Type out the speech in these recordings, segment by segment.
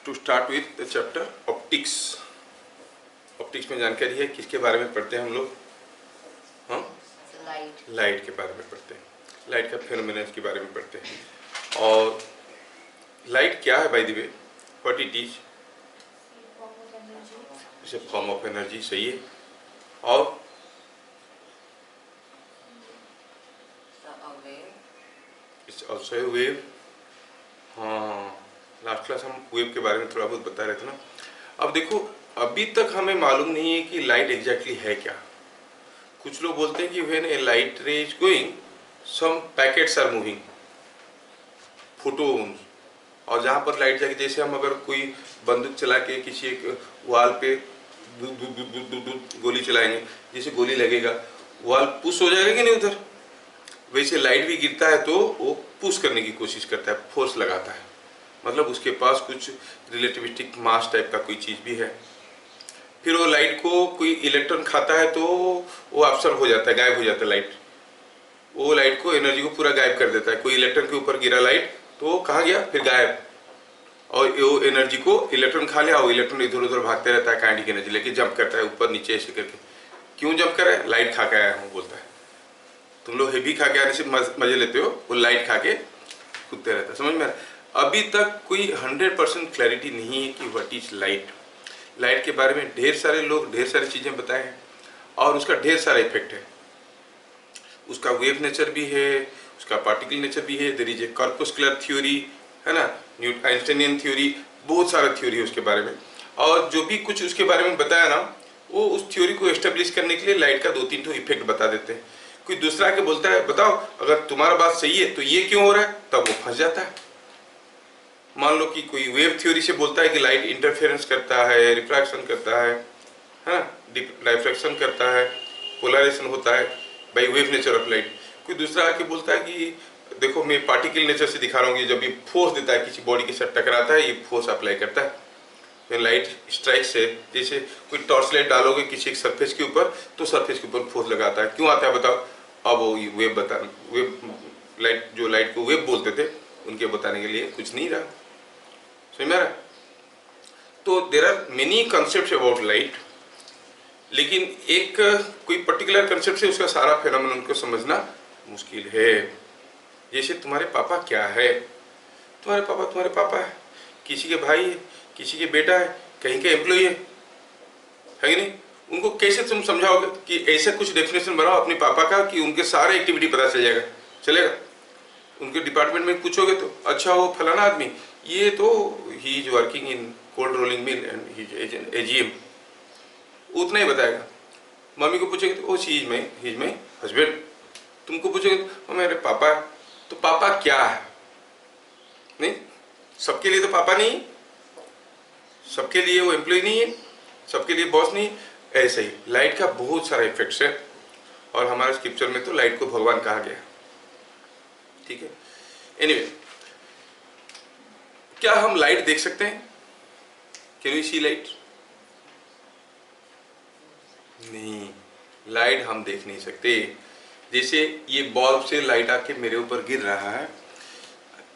To start with the chapter optics. Optics में जानकारी है किसके बारे में पढ़ते हैं हम लोग? हाँ, लाइट के बारे में पढ़ते हैं, लाइट का फेनोमेना के बारे में पढ़ते हैं। और लाइट क्या है by the way, what it is? It's a form of energy, सही है। और इट्स ऑल्सो ए वेव। हाँ, लास्ट क्लास हम वेव के बारे में थोड़ा बहुत बता रहे थे ना। अब देखो, अभी तक हमें मालूम नहीं है कि लाइट एग्जैक्टली है क्या। कुछ लोग बोलते हैं कि when a light ray is going some packets are moving, photons. और जहाँ पर लाइट जाएगी, जैसे हम अगर कोई बंदूक चला के किसी एक वाल पे गोली चलाएंगे, जैसे गोली लगेगा वाल पुश हो जाएगा कि नहीं उधर, वैसे लाइट भी गिरता है तो वो पुश करने की कोशिश करता है, फोर्स लगाता है। मतलब उसके पास कुछ रिलेटिविस्टिक मास टाइप का कोई चीज़ भी है। फिर वो लाइट को कोई इलेक्ट्रॉन खाता है तो वो अब्सॉर्ब हो जाता है, गायब हो जाता है लाइट। वो लाइट को, एनर्जी को पूरा गायब कर देता है। कोई इलेक्ट्रॉन के ऊपर गिरा लाइट तो कहाँ गया, फिर गायब। और वो एनर्जी को इलेक्ट्रॉन खा लिया, वो इलेक्ट्रॉन इधर उधर भागते रहता है, काइनेटिक एनर्जी लेके जंप करता है ऊपर नीचे ऐसे करके। क्यों जंप कर रहा है? लाइट खा के आया हूँ बोलता है। तुम लोग हेवी खा के आने से मजे लेते हो, वो लाइट खा के कूदते रहता है। समझ में? अभी तक कोई 100% क्लैरिटी नहीं है कि व्हाट इज लाइट। लाइट के बारे में ढेर सारे लोग ढेर सारी चीज़ें बताए हैं और उसका ढेर सारा इफेक्ट है। उसका वेव नेचर भी है, उसका पार्टिकल नेचर भी है। There is a corpuscular theory, है ना, आइंस्टाइनियन थ्योरी, बहुत सारा थ्योरी है उसके बारे में। और जो भी कुछ उसके बारे में बताया ना, वो उस थ्योरी को एस्टेब्लिश करने के लिए लाइट का 2-3 तो इफेक्ट बता देते हैं। कोई दूसरा के बोलता है, बताओ अगर तुम्हारा बात सही है तो ये क्यों हो रहा है, तब वो फंस जाता है। मान लो कि कोई वेव थ्योरी से बोलता है कि लाइट इंटरफेरेंस करता है, रिफ्रैक्शन करता है ना, डाइफ्रैक्शन करता है, पोलराइजेशन होता है by wave nature of light. कोई दूसरा आके बोलता है कि देखो मैं पार्टिकल नेचर से दिखा रहा हूँ, जब ये फोर्स देता है किसी बॉडी के साथ टकराता है, ये फोर्स अप्लाई करता है। लाइट स्ट्राइक से, जैसे कोई टॉर्च लाइट डालोगे किसी एक सरफेस के ऊपर तो सरफेस के ऊपर फोर्स लगाता है। क्यों आता है बताओ? अब वो वेव लाइट, जो लाइट को वेव बोलते थे, उनके बताने के लिए कुछ नहीं रहा। समझ में आ रहा? तो there are many concept about light, लेकिन एक कोई पर्टिकुलर कंसेप्ट से उसका सारा फेनोमेनन को समझना मुश्किल है। जैसे तुम्हारे पापा क्या है? तुम्हारे पापा है, किसी के भाई है, किसी के बेटा है, कहीं के एम्प्लॉय है कि नहीं? उनको कैसे तुम समझाओगे कि ऐसा कुछ डेफिनेशन बनाओ अपने पापा का कि उनके सारे एक्टिविटी पता चल जाएगा, चलेगा? उनके डिपार्टमेंट में पूछोगे तो अच्छा वो फलाना आदमी, ये तो he is working in cold rolling mill and he is an AGM, उतना ही बताएगा। मम्मी को पूछेंगे तो ही इज माई हस्बैंड। तुमको पूछेंगे तो मेरे पापा है। तो पापा क्या है? नहीं, सबके लिए तो पापा नहीं, सबके लिए वो एम्प्लॉय नहीं है, सबके लिए बॉस नहीं। ऐसे ही लाइट का बहुत सारा इफेक्ट्स है और हमारे स्क्रिप्चर में तो लाइट को भगवान कहा गया। ठीक है, एनीवे, क्या हम लाइट देख सकते हैं? Can we see light? नहीं, लाइट हम देख नहीं सकते। जैसे ये बल्ब से लाइट आके मेरे ऊपर गिर रहा है,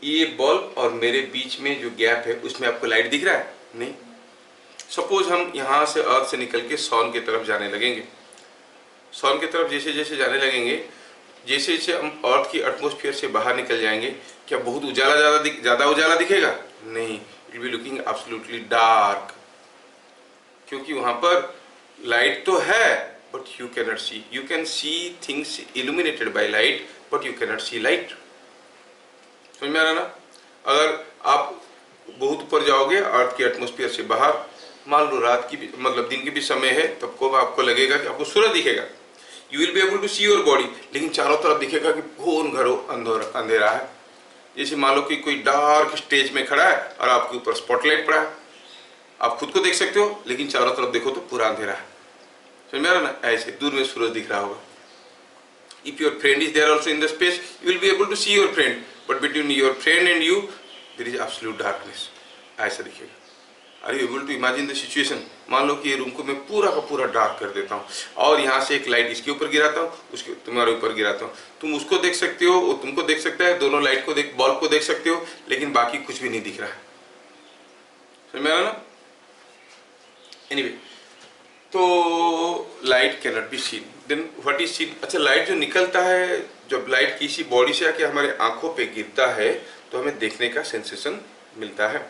ये बल्ब और मेरे बीच में जो गैप है उसमें आपको लाइट दिख रहा है? नहीं। सपोज हम यहाँ से अर्थ से निकल के सन की तरफ जाने लगेंगे। सन की तरफ जैसे जैसे जाने लगेंगे, जैसे जैसे हम अर्थ की एटमॉस्फेयर से बाहर निकल जाएंगे, क्या बहुत उजाला ज़्यादा उजाला दिखेगा? नहीं, it will be looking absolutely dark. क्योंकि वहाँ पर लाइट तो है but you cannot see. You can see things illuminated by light but you cannot see light. समझ में आ रहा ना? अगर आप बहुत ऊपर जाओगे अर्थ की एटमॉस्फेयर से बाहर, मान लो रात की भी, मतलब दिन की भी समय है, तब को आपको लगेगा कि आपको सूरज दिखेगा। You will be able to see your body, लेकिन चारों तरफ दिखेगा कि घोर घरो अंधेरा है। जैसे मान लो कि कोई डार्क स्टेज में खड़ा है और आपके ऊपर स्पॉटलाइट पड़ा है, आप खुद को देख सकते हो लेकिन चारों तरफ देखो तो पूरा अंधेरा है। समझ में आ रहा ना? ऐसे दूर में सूरज दिख रहा होगा। If your friend is there also in the space, you will be able to see your friend, but between your friend and you there is absolute darkness. ऐसा दिखेगा। Are you able to imagine the situation? मान लो कि ये room को मैं पूरा का पूरा डार्क कर देता हूँ और यहाँ से एक लाइट इसके ऊपर गिराता हूँ, उसके तुम्हारे ऊपर गिराता हूँ। तुम उसको देख सकते हो, वो तुमको देख सकता है, दोनों लाइट को बल्ब को देख सकते हो, लेकिन बाकी कुछ भी नहीं दिख रहा है। समझ में आ रहा ना? एनीवे, तो light can not be seen, then what is seen? अच्छा, लाइट जो निकलता है, जब लाइट किसी बॉडी से आके हमारे आंखों पे गिरता है तो हमें देखने का सेंसेशन मिलता है।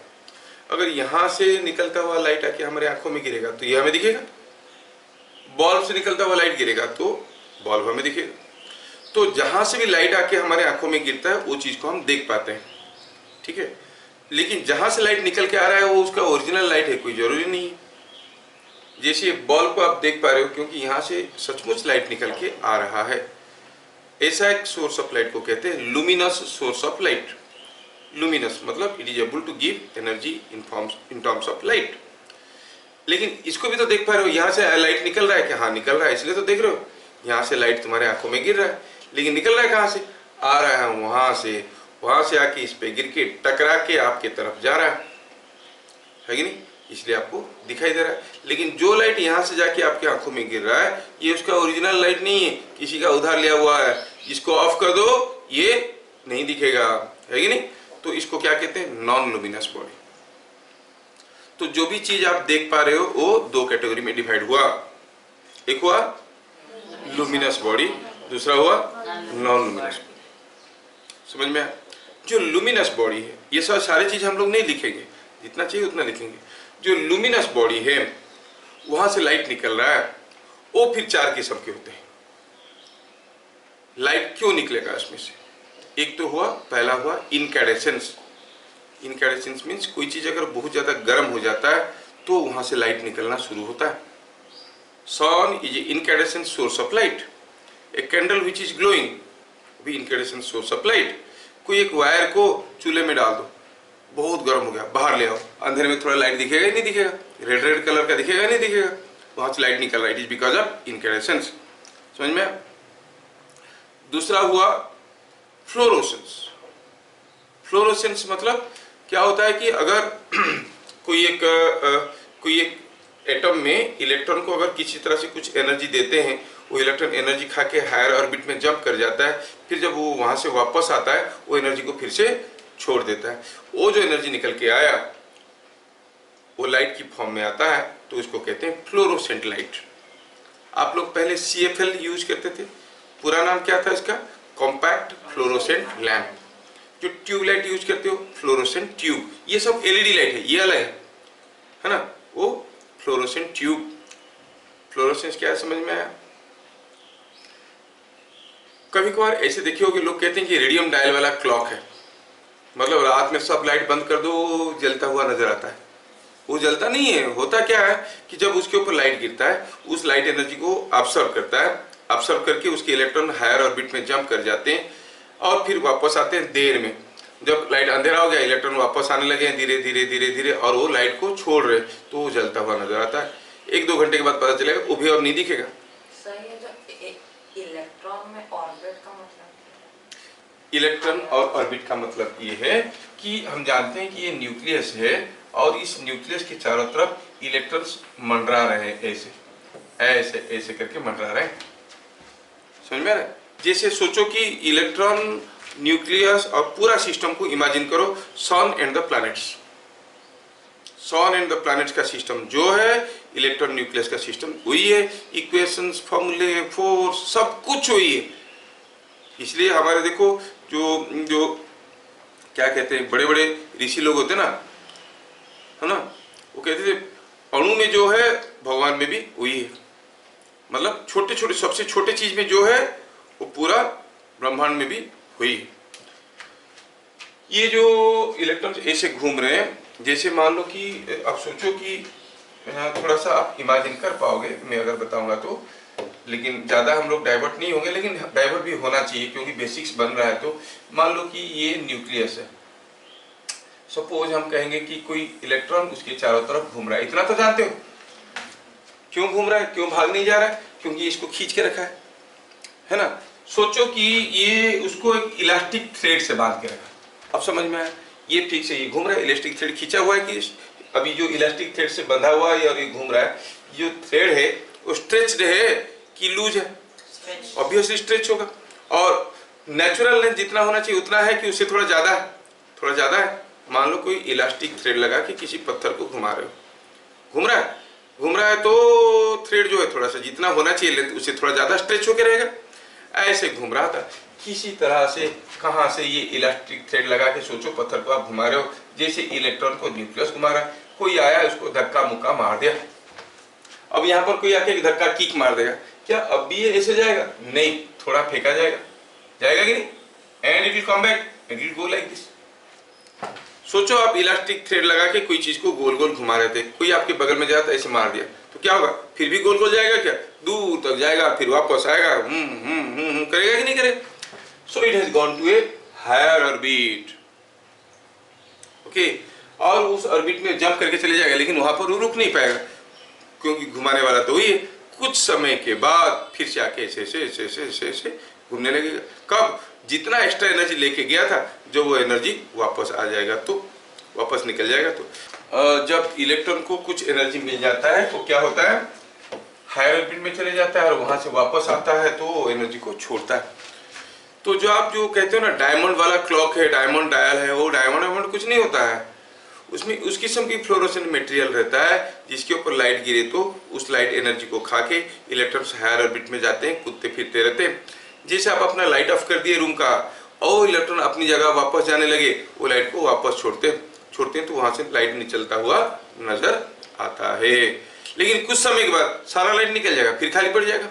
अगर यहाँ से निकलता हुआ लाइट आके हमारे आंखों में गिरेगा तो ये हमें दिखेगा, बल्ब से निकलता हुआ लाइट गिरेगा तो बल्ब हमें दिखेगा। तो जहाँ से भी लाइट आके हमारे आंखों में गिरता है वो चीज़ को हम देख पाते हैं, ठीक है। लेकिन जहाँ से लाइट निकल के आ रहा है वो उसका ओरिजिनल लाइट है, कोई ज़रूरी नहीं है। जैसे बल्ब को आप देख पा रहे हो क्योंकि यहाँ से सचमुच लाइट निकल के आ रहा है। ऐसा एक सोर्स ऑफ लाइट को कहते हैं luminous source of light. Luminous मतलब it is able to give energy in terms of light. लेकिन इसको भी तो देख पा रहे हो, यहाँ से लाइट निकल रहा है क्या? हाँ निकल रहा है, इसलिए तो देख रहे हो। यहाँ से लाइट तुम्हारे आंखों में गिर रहा है, लेकिन निकल रहा है कहाँ से? आ रहा है वहाँ से आके इस पे गिर के टकरा के आपके तरफ जा रहा है कि नहीं? इसलिए आपको दिखाई दे रहा है। लेकिन जो लाइट यहाँ से जाके आपके आंखों में गिर रहा है ये उसका ओरिजिनल लाइट नहीं है, किसी का उधार लिया हुआ है। इसको ऑफ कर दो ये नहीं दिखेगा, है कि नहीं? तो इसको क्या कहते हैं? Non luminous body. तो जो भी चीज आप देख पा रहे हो वो दो कैटेगरी में डिवाइड हुआ, एक हुआ लुमिनस बॉडी, दूसरा हुआ नॉन लुमिनस बॉडी। समझ में आया? जो लुमिनस बॉडी है, ये सब सारी चीज हम लोग नहीं लिखेंगे, जितना चाहिए उतना लिखेंगे। जो लुमिनस बॉडी है वहां से लाइट निकल रहा है, वो फिर चार किस्म के होते हैं। लाइट क्यों निकलेगा इसमें से? एक तो हुआ, पहला हुआ इनकैंडेसेंस। इनकैंडेसेंस मीन्स कोई चीज अगर बहुत ज्यादा गर्म हो जाता है तो वहां से लाइट निकलना शुरू होता है। Sun is incandescent source of light. A candle which is glowing भी इनकैंडेसेंट सोर्स ऑफ लाइट। कोई एक वायर को चूल्हे में डाल दो, बहुत गर्म हो गया, बाहर ले आओ, अंधेरे में थोड़ा लाइट दिखेगा ही नहीं दिखेगा, रेड रेड कलर का दिखेगा नहीं दिखेगा, वहां से लाइट निकल रहा है, इट इज बिकॉज ऑफ इनकैंडेसेंस। समझ में? दूसरा हुआ फ्लोरोसेंस। फ्लोरोसेंस मतलब क्या होता है कि अगर कोई एक एटम में इलेक्ट्रॉन को अगर किसी तरह से कुछ एनर्जी देते हैं, वो इलेक्ट्रॉन एनर्जी खा के हायर ऑर्बिट में जंप कर जाता है, फिर जब वो वहां से वापस आता है वो एनर्जी को फिर से छोड़ देता है। वो जो एनर्जी निकल के आया वो लाइट की फॉर्म में आता है, तो इसको कहते हैं फ्लोरोसेंट लाइट। आप लोग पहले CFL यूज करते थे, पूरा नाम क्या था इसका? Compact fluorescent lamp. जो ट्यूब लाइट यूज करते हो, फ्लोरोसेंट ट्यूब। ये सब LED लाइट है, ये अलग है ना? वो फ्लोरोसेंट ट्यूब। फ्लोरोसेंस क्या है, समझ में आया? कभी कभार ऐसे देखे होगे लोग कहते हैं कि रेडियम डायल वाला क्लॉक है, मतलब रात में सब लाइट बंद कर दो जलता हुआ नजर आता है। वो जलता नहीं है, होता क्या है कि जब उसके ऊपर लाइट गिरता है उस लाइट एनर्जी को ऑब्जर्व करता है, ऑब्जर्व करके उसके इलेक्ट्रॉन हायर ऑर्बिट में जंप कर जाते हैं और फिर वापस आते हैं देर में। जब लाइट अंधेरा हो गया, इलेक्ट्रॉन वापस आने लगे हैं धीरे धीरे धीरे धीरे, और वो लाइट को छोड़ रहे, तो वो जलता हुआ नजर आता है। 1-2 घंटे के बाद पता चलेगा वो भी और नहीं दिखेगा। सही है। जो इलेक्ट्रॉन में ऑर्बिट का मतलब, इलेक्ट्रॉन और ऑर्बिट का मतलब ये है कि हम जानते हैं कि ये न्यूक्लियस है और इस न्यूक्लियस के चारों तरफ इलेक्ट्रॉन्स मंडरा रहे हैं, ऐसे ऐसे ऐसे करके मंडरा रहे हैं। समझ में आ रहा है? जैसे सोचो कि इलेक्ट्रॉन, न्यूक्लियस और पूरा सिस्टम को इमेजिन करो sun and the planets. Sun and the planets का सिस्टम जो है, इलेक्ट्रॉन न्यूक्लियस का सिस्टम वही है, इक्वेशंस, फॉर्मूले, फोर्स सब कुछ वही है। इसलिए हमारे देखो जो क्या कहते हैं, बड़े बड़े ऋषि लोग होते ना, है ना, वो कहते थे अणु में जो है भगवान में भी वही है। मतलब छोटे छोटे, सबसे छोटे चीज में जो है वो पूरा ब्रह्मांड में भी वही है। ये जो इलेक्ट्रॉन ऐसे घूम रहे हैं, जैसे मान लो कि आप सोचो कि थोड़ा सा आप इमेजिन कर पाओगे मैं अगर बताऊंगा तो, लेकिन ज़्यादा हम लोग डाइवर्ट नहीं होंगे, लेकिन डाइवर्ट भी होना चाहिए क्योंकि बेसिक्स बन रहा है। तो मान लो कि ये न्यूक्लियस है, सपोज हम कहेंगे कि कोई इलेक्ट्रॉन उसके चारों तरफ घूम रहा है। इतना तो जानते हो क्यों घूम रहा है, क्यों भाग नहीं जा रहा है? क्योंकि इसको खींच के रखा है ना। सोचो कि ये उसको एक इलास्टिक थ्रेड से बांध के रखा। अब समझ में आया? ये ठीक से ये घूम रहा है, इलास्टिक थ्रेड खींचा हुआ है कि अभी जो इलास्टिक थ्रेड से बंधा हुआ है और ये घूम रहा है, जो थ्रेड है वो स्ट्रेच्ड है कि लूज है? ऑब्वियसली स्ट्रेच होगा। और नेचुरल लेंथ जितना होना चाहिए उतना है कि उससे थोड़ा ज्यादा है? थोड़ा ज्यादा है। मान लो कोई इलास्टिक थ्रेड लगा के किसी पत्थर को घुमा रहे हो, घूम रहा है तो थ्रेड जो है थोड़ा सा जितना होना चाहिए लेंथ उससे थोड़ा ज़्यादा स्ट्रेच होकर रहेगा। ऐसे घूम रहा था, किसी तरह से कहाँ से ये इलास्टिक थ्रेड लगा के सोचो पत्थर को आप घुमा रहे हो, जैसे इलेक्ट्रॉन को न्यूक्लियस घुमा रहा है, कोई आया उसको धक्का मुक्का मार दिया। अब यहाँ पर कोई आके एक धक्का किक मार देगा, क्या अब भी ये ऐसे जाएगा? नहीं, थोड़ा फेंका जाएगा, जाएगा कि नहीं? And it will come back, it will go like this. सोचो आप इलास्टिक थ्रेड लगा के कोई चीज को गोल गोल घुमा रहे थे, कोई आपके बगल में जाता ऐसे मार दिया तो क्या होगा? फिर भी गोल गोल जाएगा क्या? दूर तक जाएगा, फिर वापस आएगा, करेगा कि नहीं करेगा? So it has gone to a higher orbit, okay, और उस ऑर्बिट में जंप करके चले जाएगा, लेकिन वहां पर वो रुक नहीं पाएगा क्योंकि घुमाने वाला तो वही है। कुछ समय के बाद फिर से आके ऐसे घूमने लगेगा। कब? जितना एक्स्ट्रा एनर्जी लेके गया था, जो वो एनर्जी वापस आ जाएगा तो वापस निकल जाएगा। तो जब इलेक्ट्रॉन को कुछ एनर्जी मिल जाता है तो क्या होता है? हायर ऑर्बिट में चले जाता है और वहां से वापस आता है तो एनर्जी को छोड़ता है। तो जो आप जो कहते हो ना डायमंड वाला क्लॉक है, डायमंड डायल है, वो डायमंड कुछ नहीं होता है, उसमें उस किस्म की फ्लोरोसेंट मटेरियल रहता है जिसके ऊपर लाइट गिरे तो उस लाइट एनर्जी को खा के इलेक्ट्रॉन्स हायर ऑर्बिट में जाते हैं, कूदते फिरते रहते हैं। जैसे आप अपना लाइट ऑफ कर दिए रूम का और इलेक्ट्रॉन अपनी जगह वापस जाने लगे, वो लाइट को वापस छोड़ते हैं तो वहां से लाइट निकलता हुआ नजर आता है। लेकिन कुछ समय के बाद सारा लाइट निकल जाएगा, फिर खाली पड़ जाएगा।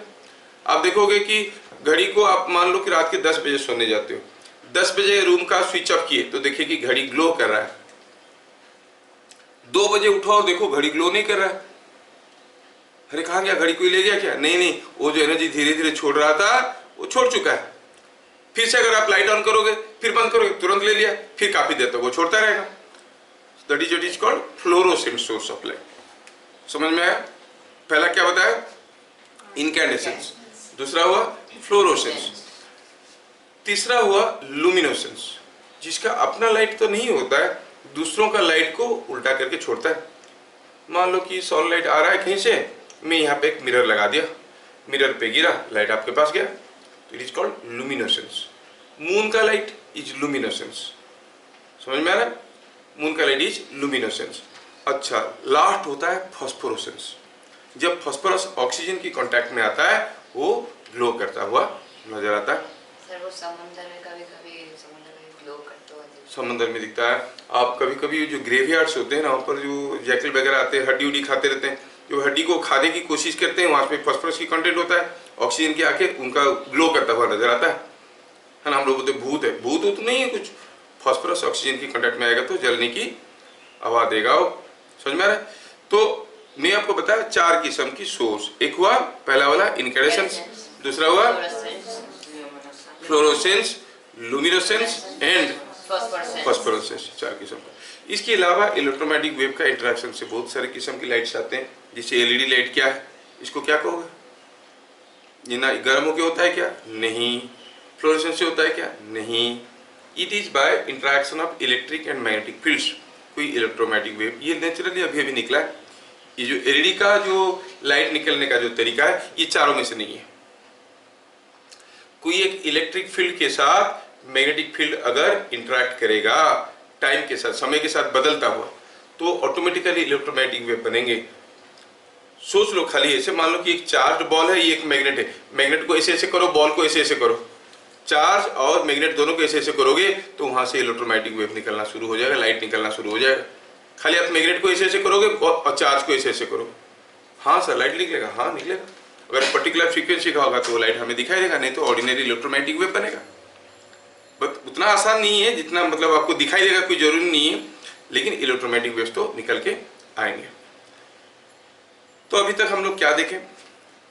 आप देखोगे कि घड़ी को आप मान लो कि रात के 10 बजे सोने जाते हो, 10 बजे रूम का स्विच ऑफ किए तो देखिए कि घड़ी ग्लो कर रहा है। 2 बजे उठो और देखो घड़ी ग्लो नहीं कर रहा है। अरे कहाँ गया? घड़ी कोई ले गया क्या? नहीं, वो जो एनर्जी धीरे धीरे छोड़ रहा था वो छोड़ चुका है। फिर से अगर आप लाइट ऑन करोगे, फिर बंद करोगे, तुरंत ले लिया, फिर काफी देर तक वो छोड़ता रहेगा। That is what is called fluorescent source of light. समझ में आया? पहला क्या बताया? इनकैंडेसेंस, दूसरा हुआ फ्लोरोसेंस, तीसरा हुआ लुमिनोसेंस, जिसका अपना लाइट तो नहीं होता है, दूसरों का लाइट को उल्टा करके छोड़ता है। मान लो कि सनलाइट आ रहा है कहीं से, मैं यहाँ पे एक मिरर लगा दिया, मिरर पे गिरा, लाइट आपके पास गया, तो इट इज कॉल्ड लुमिनोसेंस। मून का लाइट इज लुमिनोसेंस। समझ में आ रहा है? मून का लाइट इज लुमिनोसेंस। अच्छा, लास्ट होता है फॉस्फोरोसेंस। जब फॉस्फोरस ऑक्सीजन की कांटेक्ट में आता है वो ग्लो करता हुआ नजर आता है। सर वो समुद्र में कभी-कभी समुद्र में ग्लो करता हुआ समंदर में दिखता है। आप कभी कभी जो ग्रेवयार्ड्स होते हैं ना, वहाँ पर जो जैकल वगैरह आते हैं, हड्डी उड्डी खाते रहते हैं, जो हड्डी को खाने की कोशिश करते हैं, वहाँ पे फॉस्फोरस की कंटेंट होता है, ऑक्सीजन के आके उनका ग्लो करता हुआ नजर आता है ना। हम लोग बोलते भूत है, भूत तो नहीं है कुछ, फॉस्फोरस ऑक्सीजन की कांटेक्ट में आएगा तो जलने की आवाज देगा वो। समझ में आ रहा है? तो मैं आपको बताया 4 किस्म की सोर्स। एक हुआ पहला वाला इनकैंडेसेंस, दूसरा हुआ फ्लोरोसेंस, लुमिनोसेंस एंड फॉस्फोरेसेंस, 4 किस्म का। इसके अलावा इलेक्ट्रोमैग्नेटिक वेव का इंटरेक्शन से बहुत सारे किस्म की लाइट्स आते हैं। जैसे एलईडी लाइट क्या है, इसको क्या कहोगे? ये ना गर्म होके होता है क्या? नहीं। फ्लोरोसेंस से होता है क्या? नहीं। It is by interaction of electric and magnetic fields, कोई इलेक्ट्रोमैग्नेटिक वेव। ये नेचुरली अभी निकला है। ये जो एलईडी का जो लाइट निकलने का जो तरीका है, ये चारों में से नहीं है। कोई एक इलेक्ट्रिक फील्ड के साथ मैग्नेटिक फील्ड अगर इंटरेक्ट करेगा टाइम के साथ, समय के साथ बदलता हुआ, तो ऑटोमेटिकली इलेक्ट्रोमैग्नेटिक वेव बनेंगे। सोच लो खाली ऐसे, मान लो कि एक चार्ज बॉल है, ये एक मैग्नेट है, मैग्नेट को ऐसे ऐसे करो, बॉल को ऐसे ऐसे करो, चार्ज और मैग्नेट दोनों को ऐसे ऐसे करोगे तो वहां से इलेक्ट्रोमैग्नेटिक वेव निकलना शुरू हो जाएगा, लाइट निकलना शुरू हो जाएगा। खाली आप मैग्नेट को ऐसे ऐसे करोगे और चार्ज को ऐसे ऐसे करो, हाँ सर लाइट निकलेगा, हाँ निकलेगा। अगर पर्टिकुलर फ्रीक्वेंसी का होगा तो लाइट हमें दिखाई देगा, नहीं तो ऑर्डिनरी इलेक्ट्रोमैग्नेटिक वेव बनेगा। बट उतना आसान नहीं है जितना मतलब आपको दिखाई देगा, कोई जरूरी नहीं है, लेकिन इलेक्ट्रोमैग्नेटिक वेव्स तो निकल के आएंगे। तो अभी तक हम लोग क्या देखें?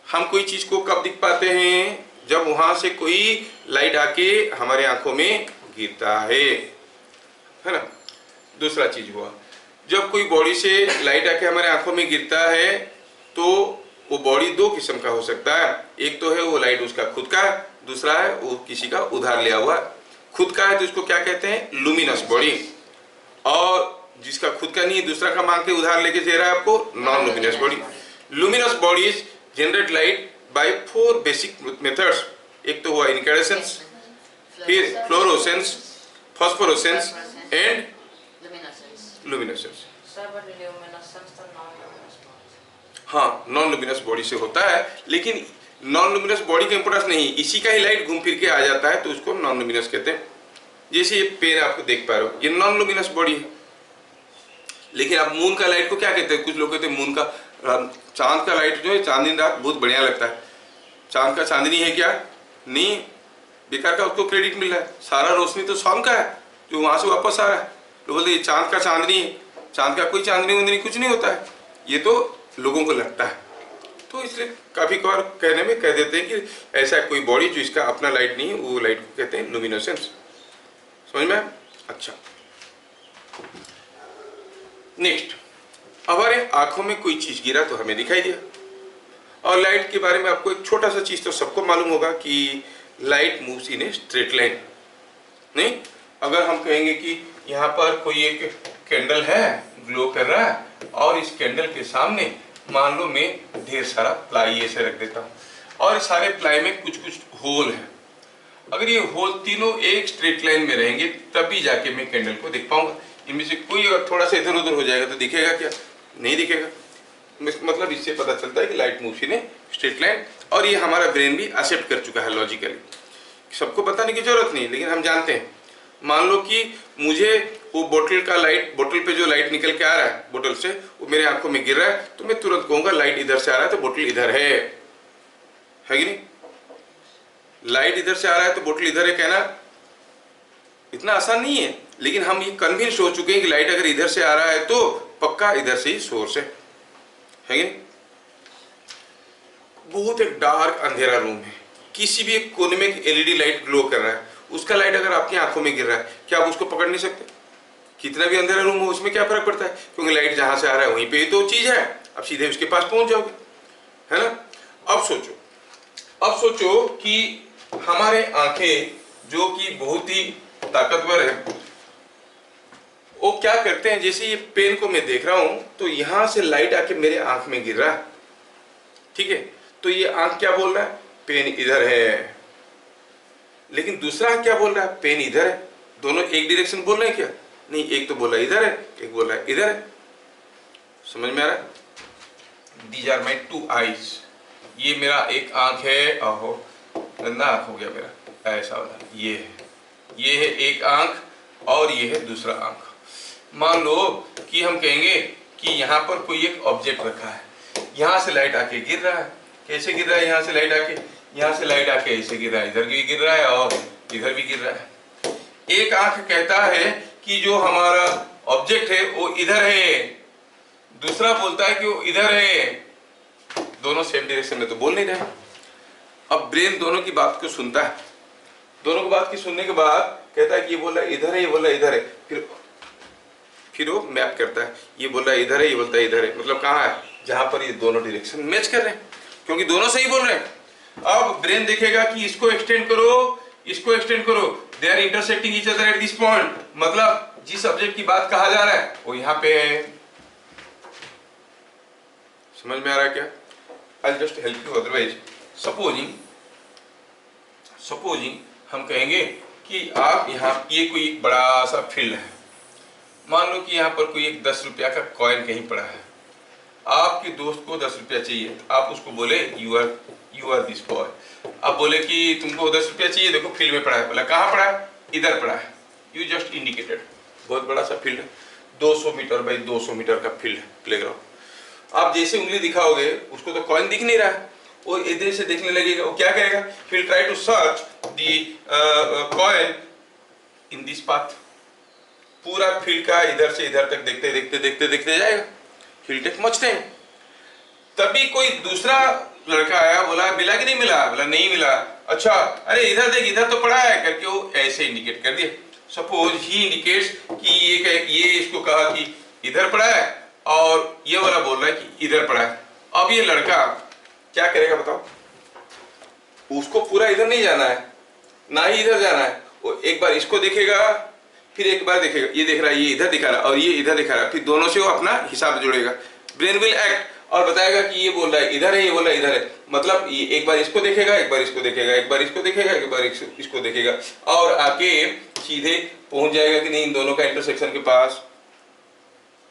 हम कोई चीज को कब दिख पाते हैं? जब वहां से कोई लाइट आके हमारे आंखों में गिरता है ना। दूसरा चीज हुआ, जब कोई बॉडी से लाइट आके हमारे आंखों में गिरता है तो वो बॉडी 2 किस्म का हो सकता है। एक तो है वो लाइट उसका खुद का, दूसरा है वो किसी का उधार लिया हुआ। खुद का है तो उसको क्या कहते हैं? Luminous body. और जिसका खुद का नहीं है, दूसरा का मांग के उधार लेके दे रहा है आपको, non luminous body. Luminous bodies generate light by 4 basic methods. एक तो हुआ इनकैंडेसेंस, फिर fluorescence, phosphorescence and luminescence. Sir but luminescence तो नॉन लुमिनस बॉडी। हाँ, नॉन लुमिनस बॉडी से होता है, लेकिन नॉन लुमिनस बॉडी का इंपोर्टेंस नहीं, इसी का ही लाइट घूम फिर के आ जाता है तो उसको नॉन लुमिनस कहते हैं। जैसे ये पेन आपको देख पा रहे हो, ये नॉन लुमिनस बॉडी है। लेकिन आप मून का लाइट को क्या कहते हैं? कुछ लोग कहते हैं मून का, चांद का लाइट जो है, चांदनी रात बहुत बढ़िया लगता है। चांद का चांदनी है क्या? नहीं, बेकार का उसको क्रेडिट मिल रहा है। सारा रोशनी तो शाम का है जो वहां से वापस आ रहा है। लोग बोलते हैं चांद का चांदनी है। चांद का कोई चांदनी वांदनी कुछ नहीं होता है, ये तो लोगों को लगता है। तो इसलिए काफी बार कहने में कह देते हैं कि ऐसा कोई बॉडी जो इसका अपना लाइट नहीं है, वो लाइट को कहते हैं लुमिनेसेंस। समझ में? अच्छा, नेक्स्ट, हमारे आंखों में कोई चीज गिरा तो हमें दिखाई दिया। और लाइट के बारे में आपको एक छोटा सा चीज तो सबको मालूम होगा कि light moves in a straight line. नहीं, अगर हम कहेंगे कि यहाँ पर कोई एक कैंडल है, ग्लो कर रहा है, और इस कैंडल के सामने मान लो मैं ढेर सारा प्लाई ऐसे रख देता हूँ, और सारे प्लाई में कुछ कुछ होल है। अगर ये होल तीनों एक स्ट्रेट लाइन में रहेंगे तभी जाके मैं कैंडल को देख पाऊंगा। इनमें से कोई अगर थोड़ा सा इधर उधर हो जाएगा तो दिखेगा क्या? नहीं दिखेगा। मतलब इससे पता चलता है कि light moves in a straight line. और ये हमारा ब्रेन भी एक्सेप्ट कर चुका है लॉजिकली, सबको बताने की जरूरत नहीं, लेकिन हम जानते हैं। मान लो कि मुझे वो बोतल का लाइट, बोतल पे जो लाइट निकल के आ रहा है बोतल से, वो मेरे आंखों में गिर रहा है, तो मैं तुरंत कहूंगा लाइट इधर से आ रहा है तो बोतल इधर है कि नहीं? लाइट इधर से आ रहा है तो बोतल इधर है कहना इतना आसान नहीं है, लेकिन हम ये कन्विंस हो चुके हैं कि लाइट अगर इधर से आ रहा है तो पक्का इधर से ही सोर्स है कि नहीं? बहुत एक डार्क अंधेरा रूम है, किसी भी एक कोने में एक एलईडी लाइट ग्लो कर रहा है, उसका लाइट अगर आपकी आंखों में गिर रहा है, क्या आप उसको पकड़ नहीं सकते? कितना भी अंधेरा रूम हो उसमें क्या फर्क पड़ता है, क्योंकि लाइट जहां से आ रहा है वहीं पे ही तो चीज है, आप सीधे उसके पास पहुंच जाओगे, है ना? अब सोचो कि हमारे आंखें जो कि बहुत ही ताकतवर है, वो क्या करते हैं? जैसे ये पेन को मैं देख रहा हूं तो यहां से लाइट आके मेरे आंख में गिर रहा है, ठीक है? तो ये आंख क्या बोल रहा है? पेन इधर है। लेकिन दूसरा क्या बोल रहा है? पेन इधर है। दोनों एक डायरेक्शन बोल रहे हैं क्या? नहीं, एक तो बोल रहा है इधर है, एक बोल रहा है इधर है। समझ में आ रहा है? These are my two eyes. ये मेरा एक आंख है, आहो गंदा आंख हो गया मेरा, ऐसा वाला ये है एक आंख, और ये है दूसरा आंख। मान लो कि हम कहेंगे कि यहाँ पर कोई एक ऑब्जेक्ट रखा है, यहाँ से लाइट आके गिर रहा है। कैसे गिर रहा है? यहाँ से लाइट आके ऐसे गिर रहा है, इधर भी गिर रहा है और इधर भी गिर रहा है। एक आंख कहता है कि जो हमारा ऑब्जेक्ट है वो इधर है, दूसरा बोलता है कि वो इधर है। दोनों सेम डायरेक्शन में तो बोल नहीं रहे। अब ब्रेन दोनों की बात को सुनता है, दोनों की बात की सुनने के बाद कहता है कि ये बोल रहा है इधर है, ये बोल रहा है इधर है, फिर वो मैप करता है, ये बोल रहा है इधर है, ये बोलता है इधर है, मतलब कहाँ है? जहां पर ये दोनों डायरेक्शन मैच कर रहे हैं, क्योंकि दोनों सही बोल रहे हैं। अब ब्रेन देखेगा कि इसको एक्सटेंड करो, इसको एक्सटेंड करो, they are intersecting each other at this point, मतलब जिस सब्जेक्ट की बात कहा जा रहा है वो यहाँ पे है। समझ में आ रहा है क्या? I just help you. Otherwise supposing हम कहेंगे कि आप यहाँ, ये कोई बड़ा सा फील्ड है, मान लो कि यहाँ पर कोई एक 10 रुपया का कॉइन कहीं पड़ा है, आपके दोस्त को 10 रुपया चाहिए, आप उसको बोले यू आर दिस बॉय। आप बोले कि तुमको 10 रुपया चाहिए, देखो फील्ड में पड़ा है। बोला कहाँ पड़ा है? इधर पड़ा है। You just indicated. बहुत बड़ा सा फील्ड है, 200 मीटर बाई 200 मीटर का फील्ड है, प्लेग्राउंड। आप जैसे उंगली दिखाओगे उसको तो कॉइन दिख नहीं रहा है, वो इधर से देखने लगेगा। वो क्या करेगा? he'll try to search the coin in this path। पूरा फील्ड का इधर से इधर तक देखते जाएगा। he'll take much time। तभी कोई दूसरा लड़का आया, बोला मिला कि नहीं मिला? बोला नहीं मिला। अच्छा, अरे इधर देख, इधर तो पड़ा है, करके वो ऐसे इंडिकेट कर दिया। सपोज ही इंडिकेट्स कि ये इसको कहा कि इधर पड़ा है, और ये वाला बोल रहा है कि इधर पड़ा है। अब ये लड़का क्या करेगा बताओ? उसको पूरा इधर नहीं जाना है, ना ही इधर जाना है। वो एक बार इसको देखेगा, फिर एक बार देखेगा, ये देख रहा है, ये इधर दिखा रहा है और ये इधर दिखा रहा है, फिर दोनों से वो अपना हिसाब जोड़ेगा। ब्रेन विल एक्ट और बताएगा कि ये बोल रहा है इधर है, ये बोल रहा है इधर है। मतलब ये एक बार इसको देखेगा, एक बार इसको देखेगा, एक बार इसको देखेगा, एक बार इसको देखेगा, और आके सीधे पहुंच जाएगा कि नहीं इन दोनों का इंटरसेक्शन के पास।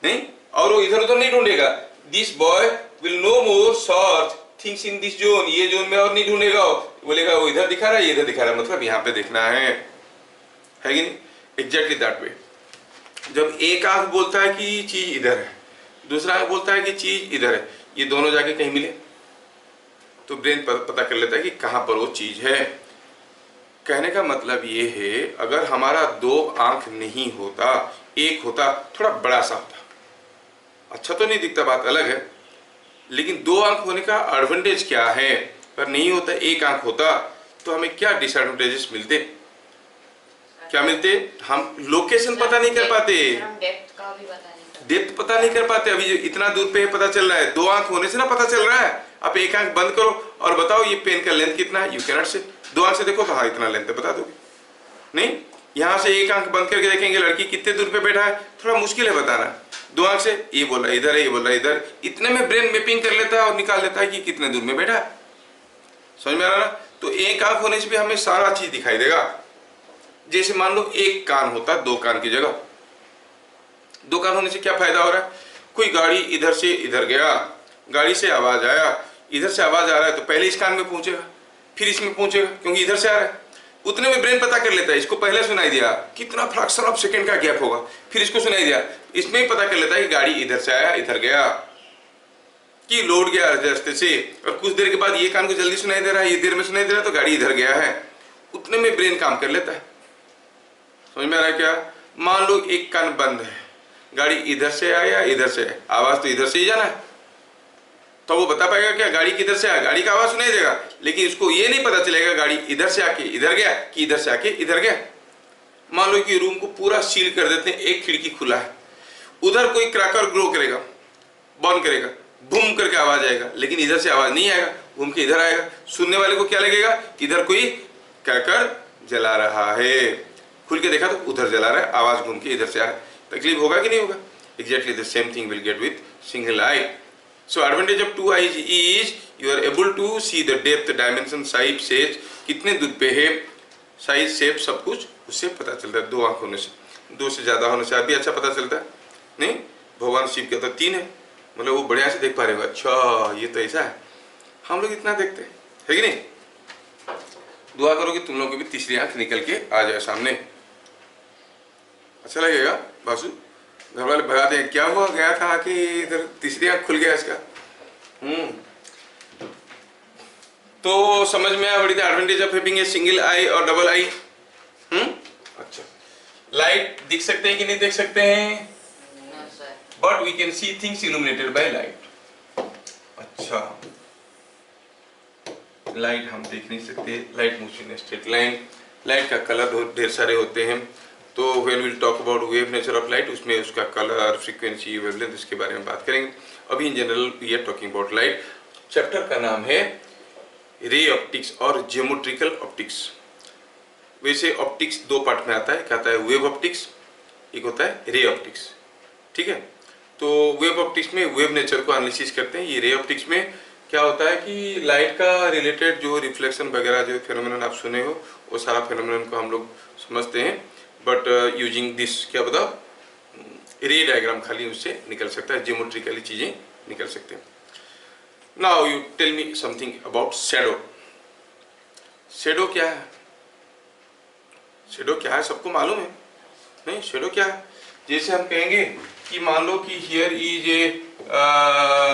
नहीं, और वो इधर उधर नहीं ढूंढेगा। This boy will no more search things in this zone, ये जोन में और नहीं ढूंढेगा, बोलेगा वो इधर दिखा रहा है, ये इधर दिखा रहा है, मतलब यहाँ पे देखना है कि नहीं? Exactly that way. जब एक आंख बोलता है कि चीज इधर है, दूसरा आंख बोलता है कि चीज इधर है, ये दोनों जाके कहीं मिले तो ब्रेन पता कर लेता है कि कहाँ पर वो चीज है। कहने का मतलब ये है, अगर हमारा दो आंख नहीं होता, एक होता, थोड़ा बड़ा सा होता, अच्छा तो नहीं दिखता, बात अलग है, लेकिन दो आंख होने का एडवांटेज क्या है? अगर नहीं होता, एक आंख होता, तो हमें क्या डिसएडवांटेजेस मिलते? क्या मिलते? हम लोकेशन पता नहीं कर पाते, डेप्थ का भी पता नहीं करते, डेप्थ पता नहीं कर पाते। अभी इतना दूर पे पता चल रहा है, दो आंख होने से ना पता चल रहा है। आप एक आंख बंद करो और बताओ ये पेन का लेंथ कितना है, यू कैनॉट से। दो आंख से देखो तो हाँ इतना लेंथ है, बता दोगे नहीं। यहाँ से एक आंख बंद करके देखेंगे लड़की कितने दूर पे बैठा है, थोड़ा मुश्किल है बताना। दो आंख से ये बोल रहा है इधर है, ये बोल रहा है इधर, इतने में ब्रेन मैपिंग कर लेता है और निकाल लेता है कि कितने दूर में बैठा है। समझ में आ रहा ना? तो एक आंख होने से भी हमें सारा चीज दिखाई देगा। जैसे मान लो एक कान होता, दो कान की जगह। दो कान होने से क्या फायदा हो रहा है? कोई गाड़ी इधर से इधर गया, गाड़ी से आवाज आया, इधर से आवाज आ रहा है तो पहले इस कान में पहुंचेगा, फिर इसमें पहुंचेगा, क्योंकि इधर से आ रहा है। उतने में ब्रेन पता कर लेता है, इसको पहले सुनाई दिया, कितना फ्रैक्शन ऑफ सेकंड का गैप होगा, फिर इसको सुनाई दिया, इसमें ही पता कर लेता है कि गाड़ी इधर से आया, इधर गया, कि लोड गया रास्ते से। और कुछ देर के बाद ये कान को जल्दी सुनाई दे रहा है, ये देर में सुनाई दे रहा है, तो गाड़ी इधर गया है। उतने में ब्रेन काम कर लेता है। समझ में आ रहा है क्या? मान लो एक कान बंद है, गाड़ी इधर से आया, इधर से, आवाज तो इधर से ही जाना है, तो वो बता पाएगा क्या गाड़ी किधर से आया? गाड़ी का आवाज सुनाई देगा, लेकिन इसको ये नहीं पता चलेगा गाड़ी इधर से आके इधर गया कि इधर से आके इधर गया। मान लो कि रूम को पूरा सील कर देते हैं, एक खिड़की खुला है, उधर कोई क्रैकर ग्रो करेगा, बर्न करेगा, बूम करके आवाज आएगा, लेकिन इधर से आवाज नहीं आएगा, घूम के इधर आएगा। सुनने वाले को क्या लगेगा? इधर कोई क्रैकर जला रहा है, खुल के देखा तो उधर जला रहा है, आवाज घूम के इधर से आ रहा है। तकलीफ होगा कि नहीं होगा? Exactly the same thing will get with single I. So advantage of two eyes is you are able to see the depth, dimension, size, shape, कितने दूर पे है, साइज, शेप, सब कुछ उससे पता चलता है। दो आंख होने से, दो से ज्यादा होने से भी अच्छा पता चलता है। नहीं, भगवान शिव के तो तीन है, मतलब वो बढ़िया से देख पा रहे हो, अच्छा ये तो ऐसा है। हम लोग इतना देखते हैं, है कि नहीं? दुआ करो कि तुम लोग की भी तीसरी आंख निकल के आ जाए सामने, अच्छा लगेगा। बासु घर वाले भगाते हैं, क्या हुआ, गया था कि इधर तीसरी आंख खुल गया इसका। तो समझ में आया, बड़ी advantage of having a single eye और डबल आई। अच्छा, लाइट दिख सकते हैं कि नहीं देख सकते हैं? But we can see things illuminated by light. अच्छा, लाइट हम देख नहीं सकते, light moves in straight line. Light का कलर ढेर सारे होते हैं, तो when will talk about wave nature of light, उसमें उसका कलर, फ्रीक्वेंसी, वेवलेंथ, इसके बारे में बात करेंगे। अभी in general we are talking about light. Chapter का नाम है रे ऑप्टिक्स और ज्योमेट्रिकल ऑप्टिक्स। वैसे ऑप्टिक्स दो पार्ट में आता है, एक आता है वेव ऑप्टिक्स, एक होता है रे ऑप्टिक्स। ठीक है, तो वेव ऑप्टिक्स में वेव नेचर को एनालिसिस करते हैं। ये रे ऑप्टिक्स में क्या होता है कि लाइट का रिलेटेड जो रिफ्लेक्शन वगैरह जो फेनोमेनन आप सुने हो, वो सारा फेनोमेनन को हम लोग समझते हैं, बट यूजिंग दिस, क्या बताओ, रे डायग्राम खाली उससे निकल सकता है, ज्योमेट्रिकली चीजें निकल सकते हैं। Now you tell me something about shadow. Shadow क्या है? शैडो क्या है सबको मालूम है? नहीं, शैडो क्या है? जैसे हम कहेंगे कि मान लो कि हियर इज ए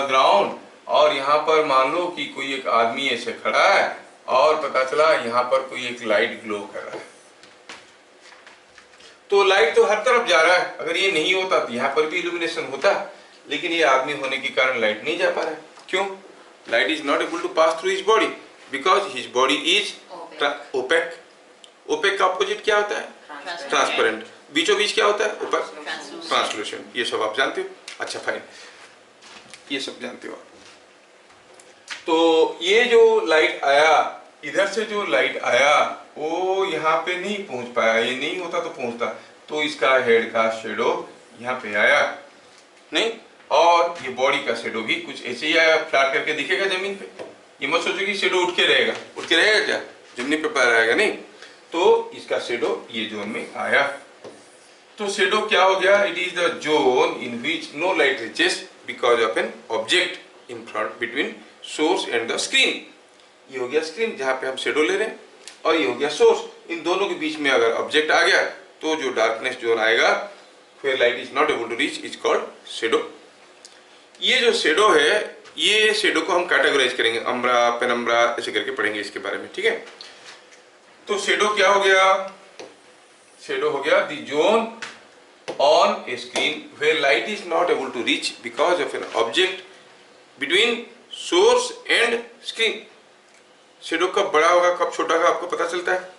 ग्राउंड, और यहाँ पर मान लो कि कोई एक आदमी ऐसे खड़ा है और पता चला यहाँ पर कोई एक लाइट ग्लो कर रहा है, तो लाइट तो हर तरफ जा रहा है। अगर ये नहीं होता तो यहाँ पर भी इल्यूमिनेशन होता, लेकिन ये आदमी होने के कारण लाइट नहीं जा पा रहा है। क्यों? Light is not able to pass through his body because his body is opaque. Opaque का अपोजिट क्या होता है? ट्रांसपेरेंट। बीचों बीच क्या होता है? Opaque, translucent. ये सब आप जानते हो? अच्छा फाइन, ये सब जानते हो। तो ये जो लाइट आया, इधर से जो लाइट आया वो यहाँ पे नहीं पहुंच पाया, ये नहीं होता तो पहुंचता, तो इसका हेड का शेडो यहाँ पे आया नहीं, और ये बॉडी का शेडो भी कुछ ऐसे ही आया, फ्लैट करके दिखेगा जमीन पे। ये मत सोचो कि शेडो उठ के रहेगा, उठ के रहेगा क्या? जमीन पे पैर आएगा नहीं, तो इसका शेडो ये जोन में आया। तो शेडो क्या हो गया? It is the zone in which no light reaches because of an object in front between source and the screen. ये हो गया स्क्रीन जहाँ पे हम शेडो ले रहे हैं, और ये हो गया सोर्स। इन दोनों के बीच में अगर ऑब्जेक्ट आ गया तो जो डार्कनेस जोन आएगा, फिर light is not able to reach, is called shadow. ये जो शेडो है, ये शेडो को हम कैटेगराइज करेंगे, अम्ब्रा, पेनम्ब्रा, ऐसे करके पढ़ेंगे इसके बारे में, ठीक है। तो शेडो क्या हो गया? शेडो हो गया the zone on a screen where light is not able to reach because of an object between source and screen. Shadow कब बड़ा होगा, कब छोटा होगा, आपको पता चलता है।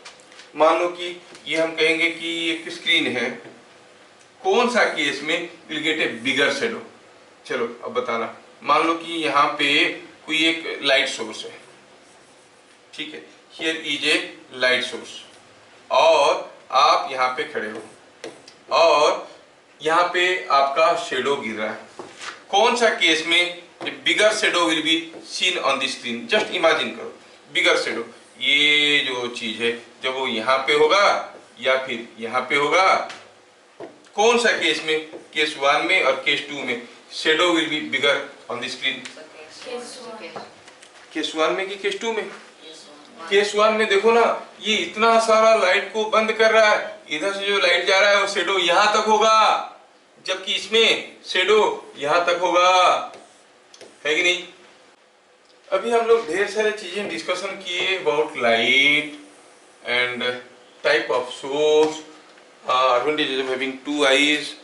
मान लो कि ये हम कहेंगे कि एक स्क्रीन है, कौन सा केस में will get A bigger shadow? चलो अब बताना। मान लो कि यहाँ पे कोई एक लाइट सोर्स है, ठीक है, here is a light source, और आप यहाँ पे खड़े हो और यहाँ पे आपका शेडो गिर रहा है। कौन सा केस में bigger shadow will be seen on the screen? Just imagine करो, बिगर शेडो, ये जो चीज है, जब वो यहाँ पे होगा या फिर यहाँ पे होगा, कौन सा केस में? केस 1 में और केस 2 में shadow will be bigger on the screen. Case 1 में कि केस 2 में? केस 1 में देखो ना, ये इतना सारा लाइट को बंद कर रहा है, इधर से जो लाइट जा रहा है वो शेडो यहाँ तक होगा, जबकि इसमें शेडो यहाँ तक होगा, है कि नहीं? अभी हम लोग ढेर सारे चीजें डिस्कशन किए about light and type of source, advantages of having two eyes,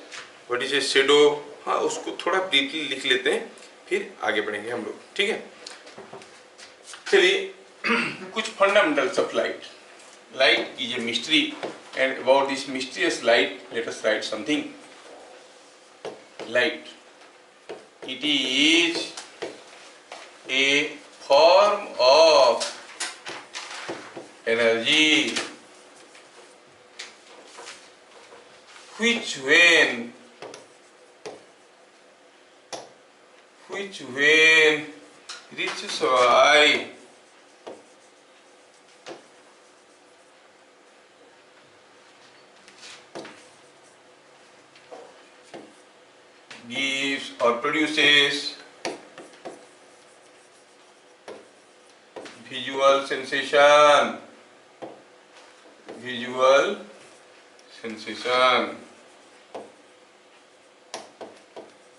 what is a shadow. हाँ, उसको थोड़ा ब्रीफली लिख लेते हैं, फिर आगे बढ़ेंगे हम लोग, ठीक है। चलिए कुछ fundamentals of light. Light is a mystery, and about this mysterious light let us right something. Light, it is a form of energy which when reaches our eye gives or produces visual sensation, visual sensation।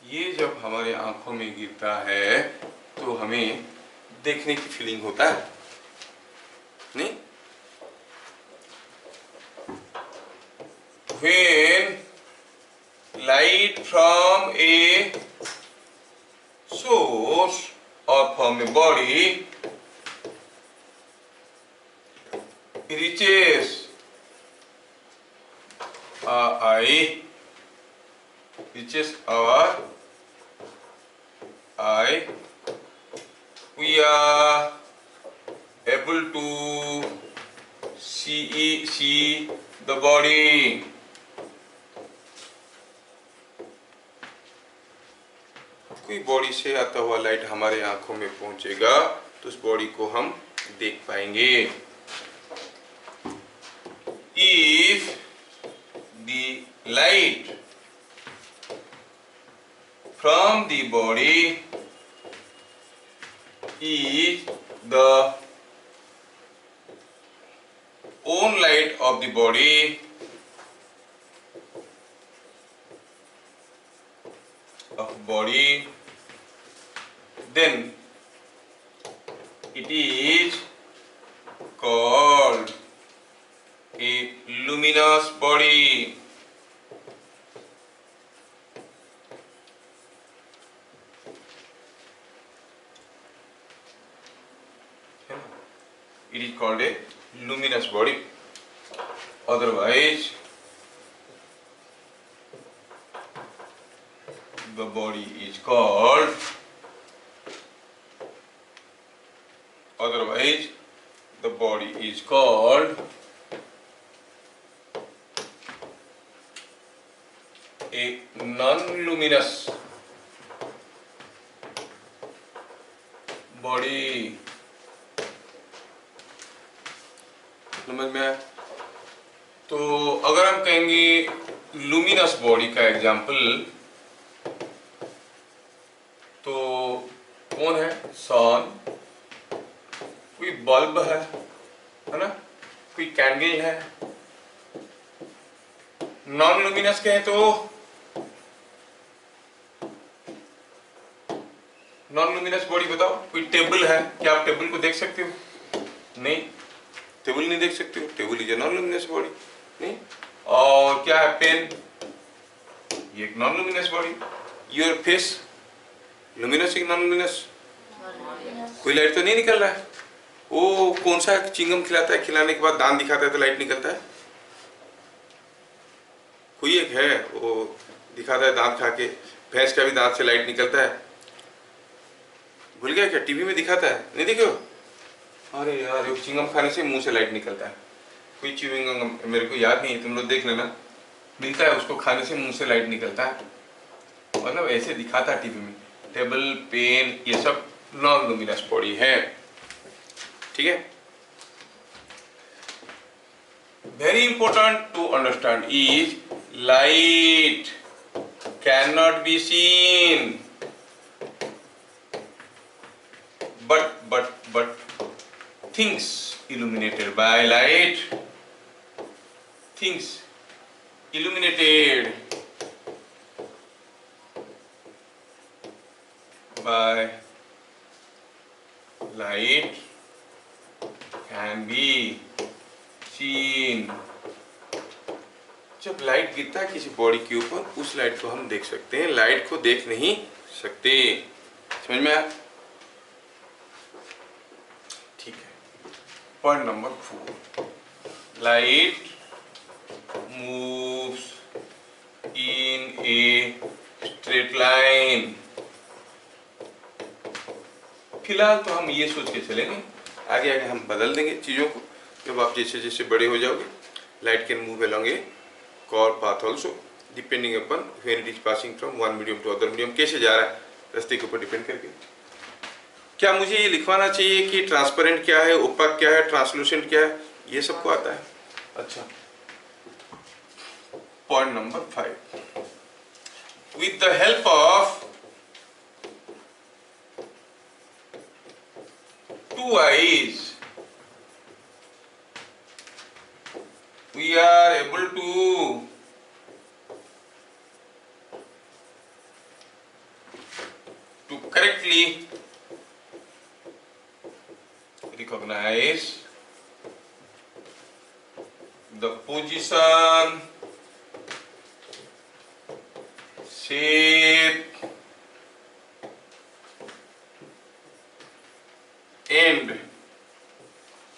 ये जब हमारे आंखों में गिरता है तो हमें देखने की फीलिंग होता है, नहीं? When light from a source or from a body reaches our eye, we are able to see the body। कोई बॉडी से आता हुआ लाइट हमारे आंखों में पहुंचेगा तो उस बॉडी को हम देख पाएंगे। If the light from the body is the own light of the body, then it is called a luminous body। It is called a luminous body, otherwise the body is called a non-luminous body। समझ में आया? तो अगर हम कहेंगे luminous body का example तो कौन है? सन, कोई बल्ब है ना, कोई कैंडल है। नॉन लुमिनस कहें तो नॉन लुमिनस बॉडी बताओ, कोई टेबल है, क्या आप टेबल को देख सकते हो? नहीं, टेबल नहीं देख सकते हो, table is a non luminous body. नहीं, और क्या है? पेन, ये एक non luminous body. Your face luminous की नॉन लुमिनस? कोई लाइट तो नहीं निकल रहा है। वो कौन सा चिंगम खिलाता है, खिलाने के बाद दांत दिखाता है तो लाइट निकलता है? कोई एक है वो दिखाता है दांत खा के, भैंस का भी दांत से लाइट निकलता है। भूल गया क्या? टीवी में दिखाता है, नहीं देखो? अरे यार, वो चिंगम खाने से मुंह से लाइट निकलता है। कोई चिंगम मेरे को याद नहीं है, तुम लोग देख लेना, मिलता है, उसको खाने से मुंह से लाइट निकलता है। मतलब ऐसे दिखाता है टीवी में। टेबल, पेन, ये सब नॉन लुमिनस बॉडी है। ठीक है। Very important to understand is light can not be seen but things illuminated by light, things illuminated by light can be seen। जब लाइट गिरता है किसी बॉडी के ऊपर, उस लाइट को हम देख सकते हैं, लाइट को देख नहीं सकते। समझ में आया? ठीक है। Point number 4, light moves in a straight line. फिलहाल तो हम ये सोच के चलेंगे, आगे आगे हम बदल देंगे चीज़ों को। जब आप जैसे जैसे बड़े हो जाओगे, light can move along a curve path also depending upon when it is passing from one medium to other medium. कैसे जा रहा है रास्ते के ऊपर डिपेंड करके। क्या मुझे ये लिखवाना चाहिए कि ट्रांसपेरेंट क्या है, ओपाक क्या है, ट्रांसलूसेंट क्या है? ये सबको आता है। अच्छा, point number 5, with the help of two eyes we are able to correctly recognize the position, shape and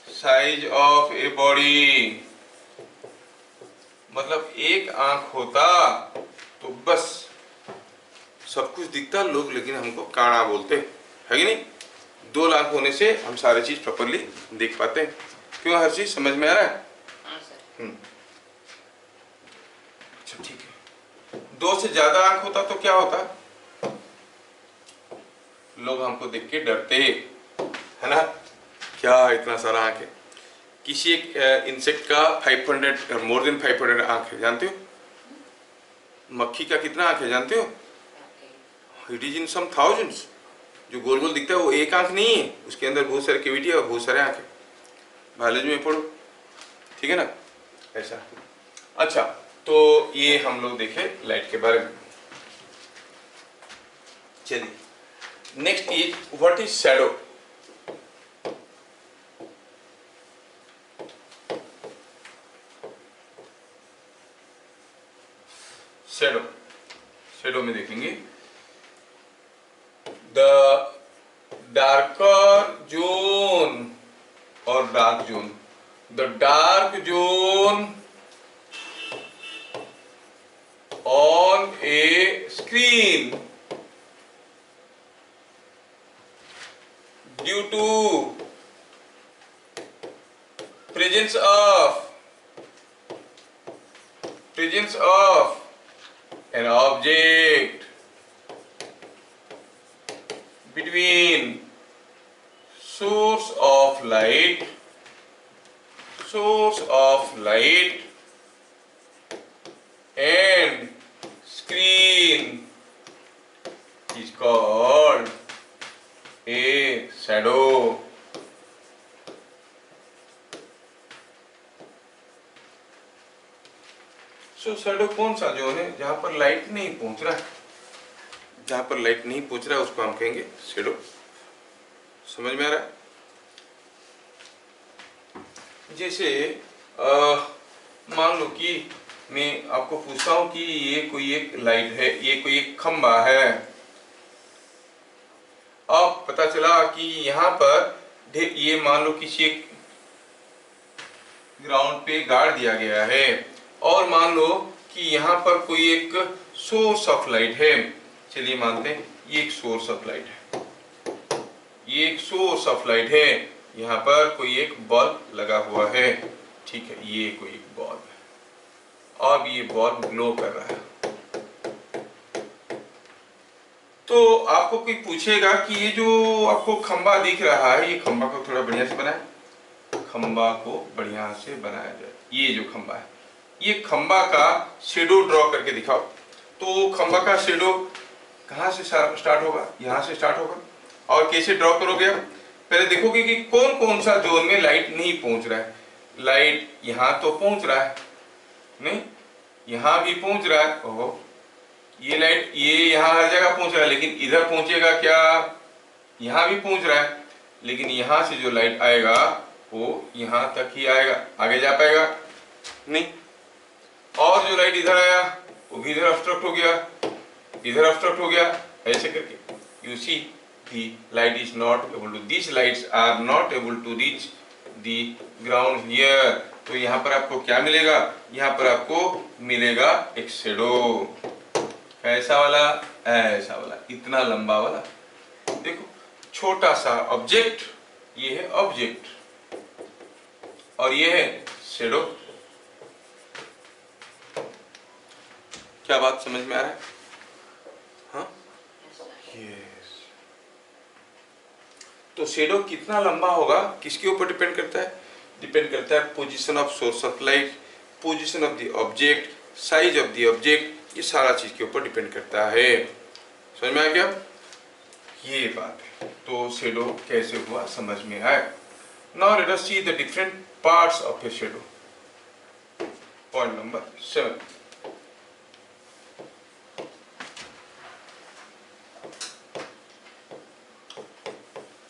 size of a body। मतलब एक आंख होता तो बस सब कुछ दिखता लोग, लेकिन हमको काना बोलते है कि नहीं? 2 आंख होने से हम सारी चीज प्रॉपरली देख पाते हैं। क्यों? हर चीज समझ में आ रहा है? अच्छा, ठीक है। 2 से ज्यादा आंख होता तो क्या होता? लोग हमको देख के डरते, है ना? क्या इतना सारा आंख है? किसी एक इंसेक्ट का 500 मोर देन 500 आंख है, जानते हो? मक्खी का कितना आंख है जानते हो? It is in some thousands. जो गोल गोल दिखता है वो एक आंख नहीं है, उसके अंदर बहुत सारे कैविटी है और बहुत सारे आंख है। बायोलॉजी में पढ़ो, ठीक है ना? ऐसा। अच्छा, तो ये हम लोग देखे लाइट के बारे में। चलिए, next is what is shadow. Shadow, shadow में देखेंगे द डार्कर जोन और dark zone. The dark zone on a screen due to presence of an object between source of light and screen is called a shadow. So shadow कौन सा zone है जहां पर light नहीं पहुंच रहा है, जहां पर लाइट नहीं पहुंच रहा है उसको हम कहेंगे शेडो। समझ में आ रहा है? जैसे मान लो कि मैं आपको पूछता हूं कि ये कोई एक लाइट है, ये कोई एक खंबा है। अब पता चला कि यहाँ पर ये मान लो किसी एक ग्राउंड पे गाड़ दिया गया है और मान लो कि यहाँ पर कोई एक सोर्स ऑफ लाइट है। चलिए मानते हैं ये एक सोर्स ऑफ लाइट है, ये एक सोर्स ऑफ लाइट है। यहाँ पर कोई एक बल्ब लगा हुआ है, ठीक है, ये कोई एक बल्ब है। अब ये बल्ब ग्लो कर रहा है। तो आपको कोई पूछेगा कि ये जो आपको खंबा दिख रहा है, ये खंबा को थोड़ा बढ़िया से बनाए, खंबा को बढ़िया से बनाया जाए। ये जो खंबा है, ये खंबा का शेडो ड्रॉ करके दिखाओ। तो खंबा का शेडो कहाँ से स्टार्ट होगा? यहाँ से स्टार्ट होगा। और कैसे ड्रॉ करोगे आप? पहले देखोगे कि कौन कौन सा जोन में लाइट नहीं पहुंच रहा है। लाइट यहाँ तो पहुंच रहा है, नहीं, यहाँ भी पहुंच रहा है। ओहो, ये लाइट ये यहाँ हर जगह पहुंच रहा है, लेकिन इधर पहुंचेगा क्या? यहाँ भी पहुंच रहा है, लेकिन यहाँ से जो लाइट आएगा वो यहाँ तक ही आएगा, आगे जा पाएगा नहीं। और जो लाइट इधर आया वो भी इधर ऑब्स्ट्रक्ट हो गया, इधर ऑब्स्ट्रक्ट हो गया, ऐसे करके you see the light is not able to, these lights are not able to reach the ground here। तो यहाँ पर आपको क्या मिलेगा? यहाँ पर आपको मिलेगा एक शेडो। कैसा वाला? ऐसा वाला, इतना लंबा वाला। देखो, छोटा सा ऑब्जेक्ट, ये है ऑब्जेक्ट और ये है शेडो। क्या बात समझ में आ रहा है? हाँ, यस। तो शेडो कितना लंबा होगा किसके ऊपर डिपेंड करता है? डिपेंड करता है position of source of light, position of the object, size of the object, ये सारा चीज के ऊपर डिपेंड करता है। समझ में आ गया? ये बात है। तो शेडो कैसे हुआ समझ में आया। Now let us see the different parts of a shadow. Point number 7।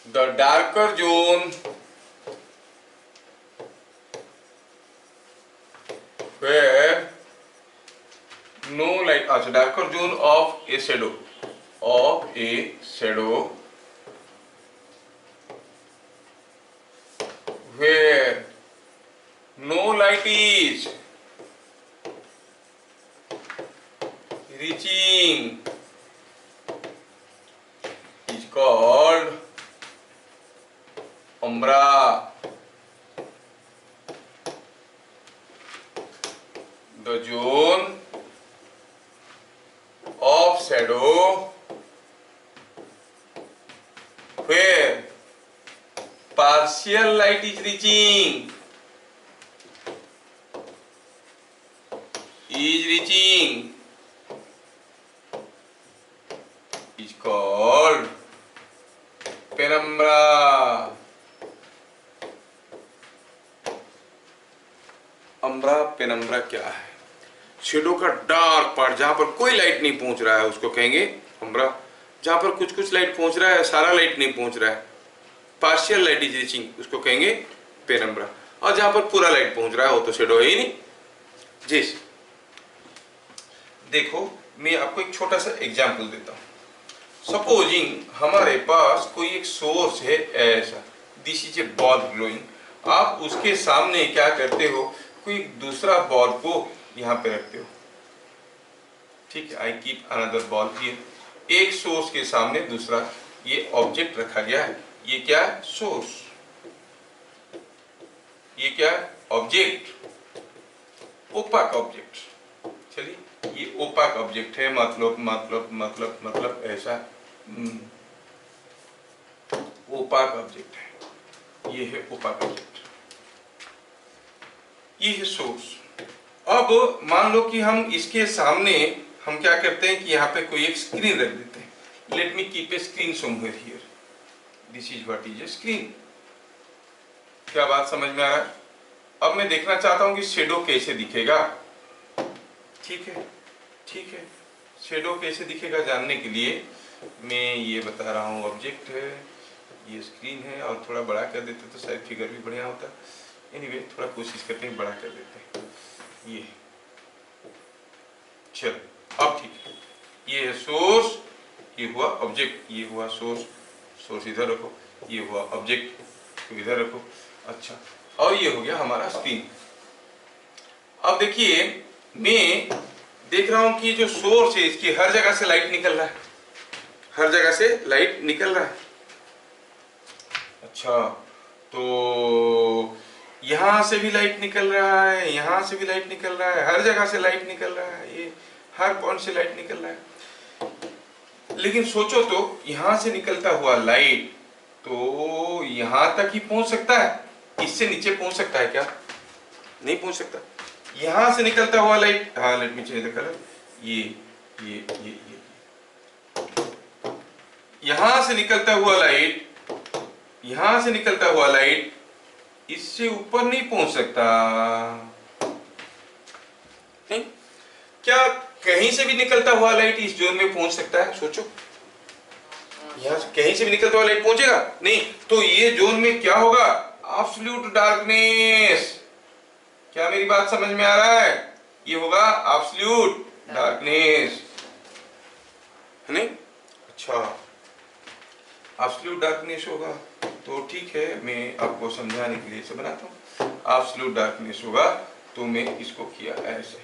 The darker zone where no light, अच्छा, darker zone of a shadow, where no light is reaching is called umbra। The zone of shadow where partial light is reaching is called penumbra। Umbra penumbra क्या है? Shadow का dark part, जहां पर कोई light नहीं पहुंच रहा है उसको कहेंगे अम्ब्रा। जहां पर कुछ कुछ लाइट पहुंच रहा है, सारा लाइट नहीं पहुंच रहा है, पार्शियल लाइट इज रीचिंग, उसको कहेंगे पेनम्ब्रा। और जहां पर पूरा लाइट पहुंच रहा है वो तो शेडो है ही नहीं। जी देखो, मैं आपको एक छोटा सा एग्जांपल देता हूं। सपोजिंग हमारे पास कोई एक सोर्स है ऐसा, this is a bulb glowing. आप उसके सामने क्या करते हो? कोई दूसरा बॉल को यहाँ पे रखते हो, ठीक है। I keep another ball here. एक सोर्स के सामने दूसरा ये ऑब्जेक्ट रखा गया है। ये क्या है? सोर्स। ये क्या है? Object, opaque object. चलिए, ये ओपाक ऑब्जेक्ट है, मतलब ऐसा ओपाक ऑब्जेक्ट है। ये है ओपाक ऑब्जेक्ट, ये है सोर्स। अब मान लो कि हम इसके सामने हम क्या करते हैं कि यहाँ पे कोई एक स्क्रीन रख देते हैं। Let me keep a screen somewhere here, this is what is a screen. क्या बात समझ में आ रहा है? अब मैं देखना चाहता हूं कि शेडो कैसे दिखेगा। ठीक है, ठीक है, शेडो कैसे दिखेगा जानने के लिए मैं ये बता रहा हूँ। ऑब्जेक्ट है, ये स्क्रीन है, और थोड़ा बड़ा कर देते तो शायद फिगर भी बढ़िया होता। एनीवे थोड़ा कोशिश करते हैं, बड़ा कर देते हैं। ये चलो अब ठीक है, ये है सोर्स, ये हुआ ऑब्जेक्ट, ये हुआ सोर्स, सोर्स इधर रखो, ये हुआ ऑब्जेक्ट तो इधर रखो। अच्छा, और ये हो गया हमारा स्क्रीन। अब देखिए मैं देख रहा हूं कि जो सोर्स है इसकी हर जगह से लाइट निकल रहा है, हर जगह से लाइट निकल रहा है। अच्छा, तो यहां से भी लाइट निकल रहा है, यहां से भी लाइट निकल रहा है, हर जगह से लाइट निकल रहा है, ये हर पॉइंट से लाइट निकल रहा है। लेकिन सोचो तो यहां से निकलता हुआ लाइट तो यहां तक ही पहुंच सकता है, इससे नीचे पहुंच सकता है क्या? नहीं पहुंच सकता। यहां से निकलता हुआ लाइट, हाँ let me change the colour, ये यहां से निकलता हुआ लाइट, यहां से निकलता हुआ लाइट इससे ऊपर नहीं पहुंच सकता। नहीं? क्या कहीं से भी निकलता हुआ लाइट इस जोन में पहुंच सकता है? सोचो, यहां से कहीं से भी निकलता हुआ लाइट पहुंचेगा नहीं। तो ये जोन में क्या होगा? Absolute darkness. क्या मेरी बात समझ में आ रहा है? ये होगा एब्सोल्यूट डार्कनेस, है नहीं? अच्छा, एब्सोल्यूट डार्कनेस होगा तो ठीक है, मैं आपको समझाने के लिए इसे बनाता हूँ। एब्सोल्यूट डार्कनेस होगा तो मैं इसको किया ऐसे,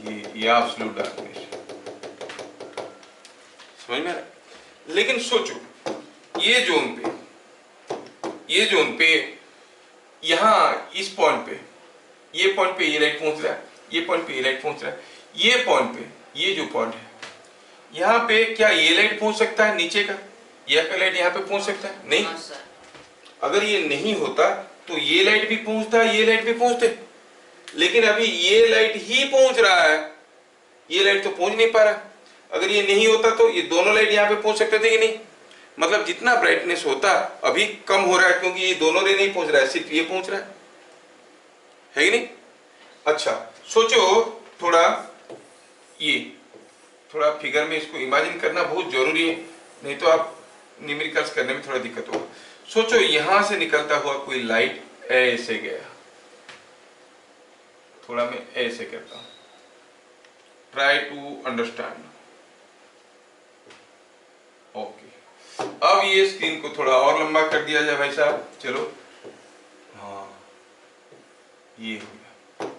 ये एब्सोल्यूट डार्कनेस, समझ में आ रहा है? लेकिन सोचो ये जोन पे यहाँ इस पॉइंट पे, ये पॉइंट पे ये लाइट पहुंच रहा है, ये पॉइंट पे ये लाइट पहुंच रहा है, ये पॉइंट पे ये जो पॉइंट है यहाँ पे क्या ये लाइट पहुंच सकता है नीचे का? ये लाइट यहाँ पे पहुंच सकता है? नहीं। अगर ये नहीं होता तो ये लाइट भी पहुंचता, ये लाइट भी पहुंचते, लेकिन अभी ये लाइट ही पहुंच रहा है, ये लाइट तो पहुंच नहीं पा रहा। अगर ये नहीं होता तो ये दोनों लाइट यहाँ पे पहुंच सकते थे कि नहीं? मतलब जितना ब्राइटनेस होता अभी कम हो रहा है, क्योंकि ये दोनों रे नहीं पहुंच रहा है, सिर्फ ये पहुंच रहा है कि नहीं? अच्छा, सोचो थोड़ा, ये थोड़ा फिगर में इसको इमेजिन करना बहुत जरूरी है, नहीं तो आप न्यूमेरिकल्स करने में थोड़ा दिक्कत होगा। सोचो यहां से निकलता हुआ कोई लाइट ऐसे गया, थोड़ा मैं ऐसे करता हूं, ट्राई टू अंडरस्टैंड। ओके, अब ये स्क्रीन को थोड़ा और लंबा कर दिया जाए भाई साहब, चलो, हाँ ये हो गया।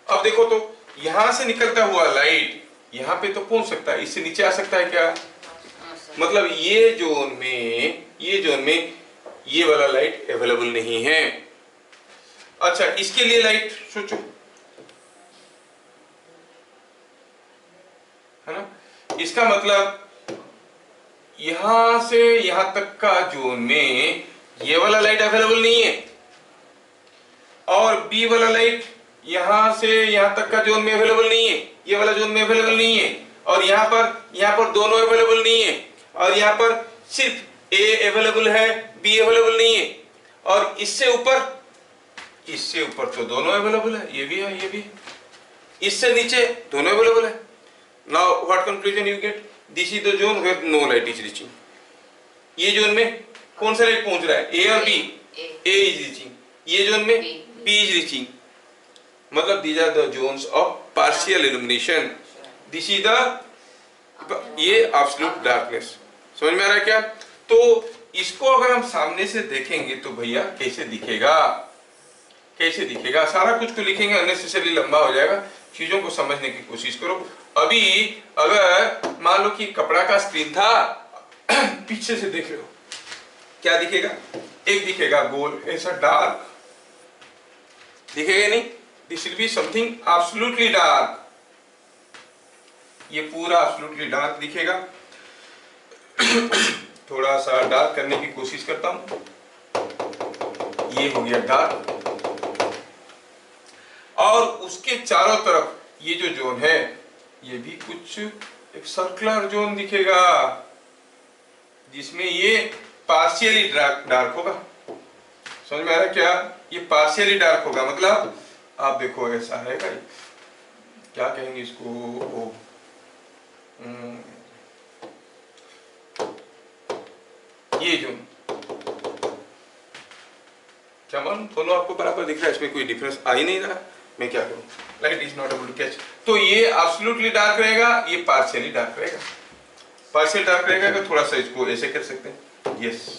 अब देखो तो यहां से निकलता हुआ लाइट यहाँ पे तो पहुंच सकता है, इससे नीचे आ सकता है क्या? मतलब ये जोन में ये वाला लाइट अवेलेबल नहीं है। अच्छा, इसके लिए लाइट सोचो, है ना? इसका मतलब यहां से यहां तक का जोन में ये वाला लाइट अवेलेबल नहीं है, और बी वाला लाइट यहां से यहां तक का जोन में अवेलेबल नहीं है, ये वाला जोन में अवेलेबल नहीं है, और यहाँ पर दोनों अवेलेबल नहीं है, और यहाँ पर सिर्फ ए अवेलेबल है, बी अवेलेबल नहीं है, और इससे ऊपर तो दोनों अवेलेबल है, ये भी है, ये भी है, इससे नीचे दोनों अवेलेबल है। Now what conclusion you get? This is the zone where no light is reaching. ये जोन में कौन सा लाइट पहुंच रहा है? ए और बी। A is reaching. ये जोन में बी इज रीचिंग। मतलब these are the zones of partial illumination. This is the ये absolute darkness। समझ में आ रहा है क्या? तो इसको अगर हम सामने से देखेंगे तो भैया कैसे दिखेगा? कैसे दिखेगा? सारा कुछ को लिखेंगे, अननेसेसरी लंबा हो जाएगा, चीजों को समझने की कोशिश करो। अभी अगर मान लो कि कपड़ा का स्क्रीन था, पीछे से देख रहे हो, क्या दिखेगा? एक दिखेगा गोल ऐसा डार्क, दिखेगा नहीं? This will be something absolutely dark। ये पूरा absolutely dark दिखेगा। थोड़ा सा डार्क करने की कोशिश करता हूं, ये हो गया डार्क। और उसके चारों तरफ ये जो जोन है ये भी कुछ एक सर्कुलर जोन दिखेगा जिसमें ये पार्शियली डार्क होगा। समझ में आ रहा है क्या? ये पार्शियली डार्क होगा मतलब आप देखो ऐसा है क्या कहेंगे इसको, ये जोन क्या मालूम दोनों आपको बराबर दिख रहा है, इसमें कोई डिफरेंस आ ही नहीं रहा। मैं क्या करूं, light is not able to catch. तो ये एब्सोल्युटली डार्क रहेगा, ये पार्शियली डार्क रहेगा। पार्शियल डार्क रहेगा तो थोड़ा सा इसको ऐसे कर सकते हैं, यस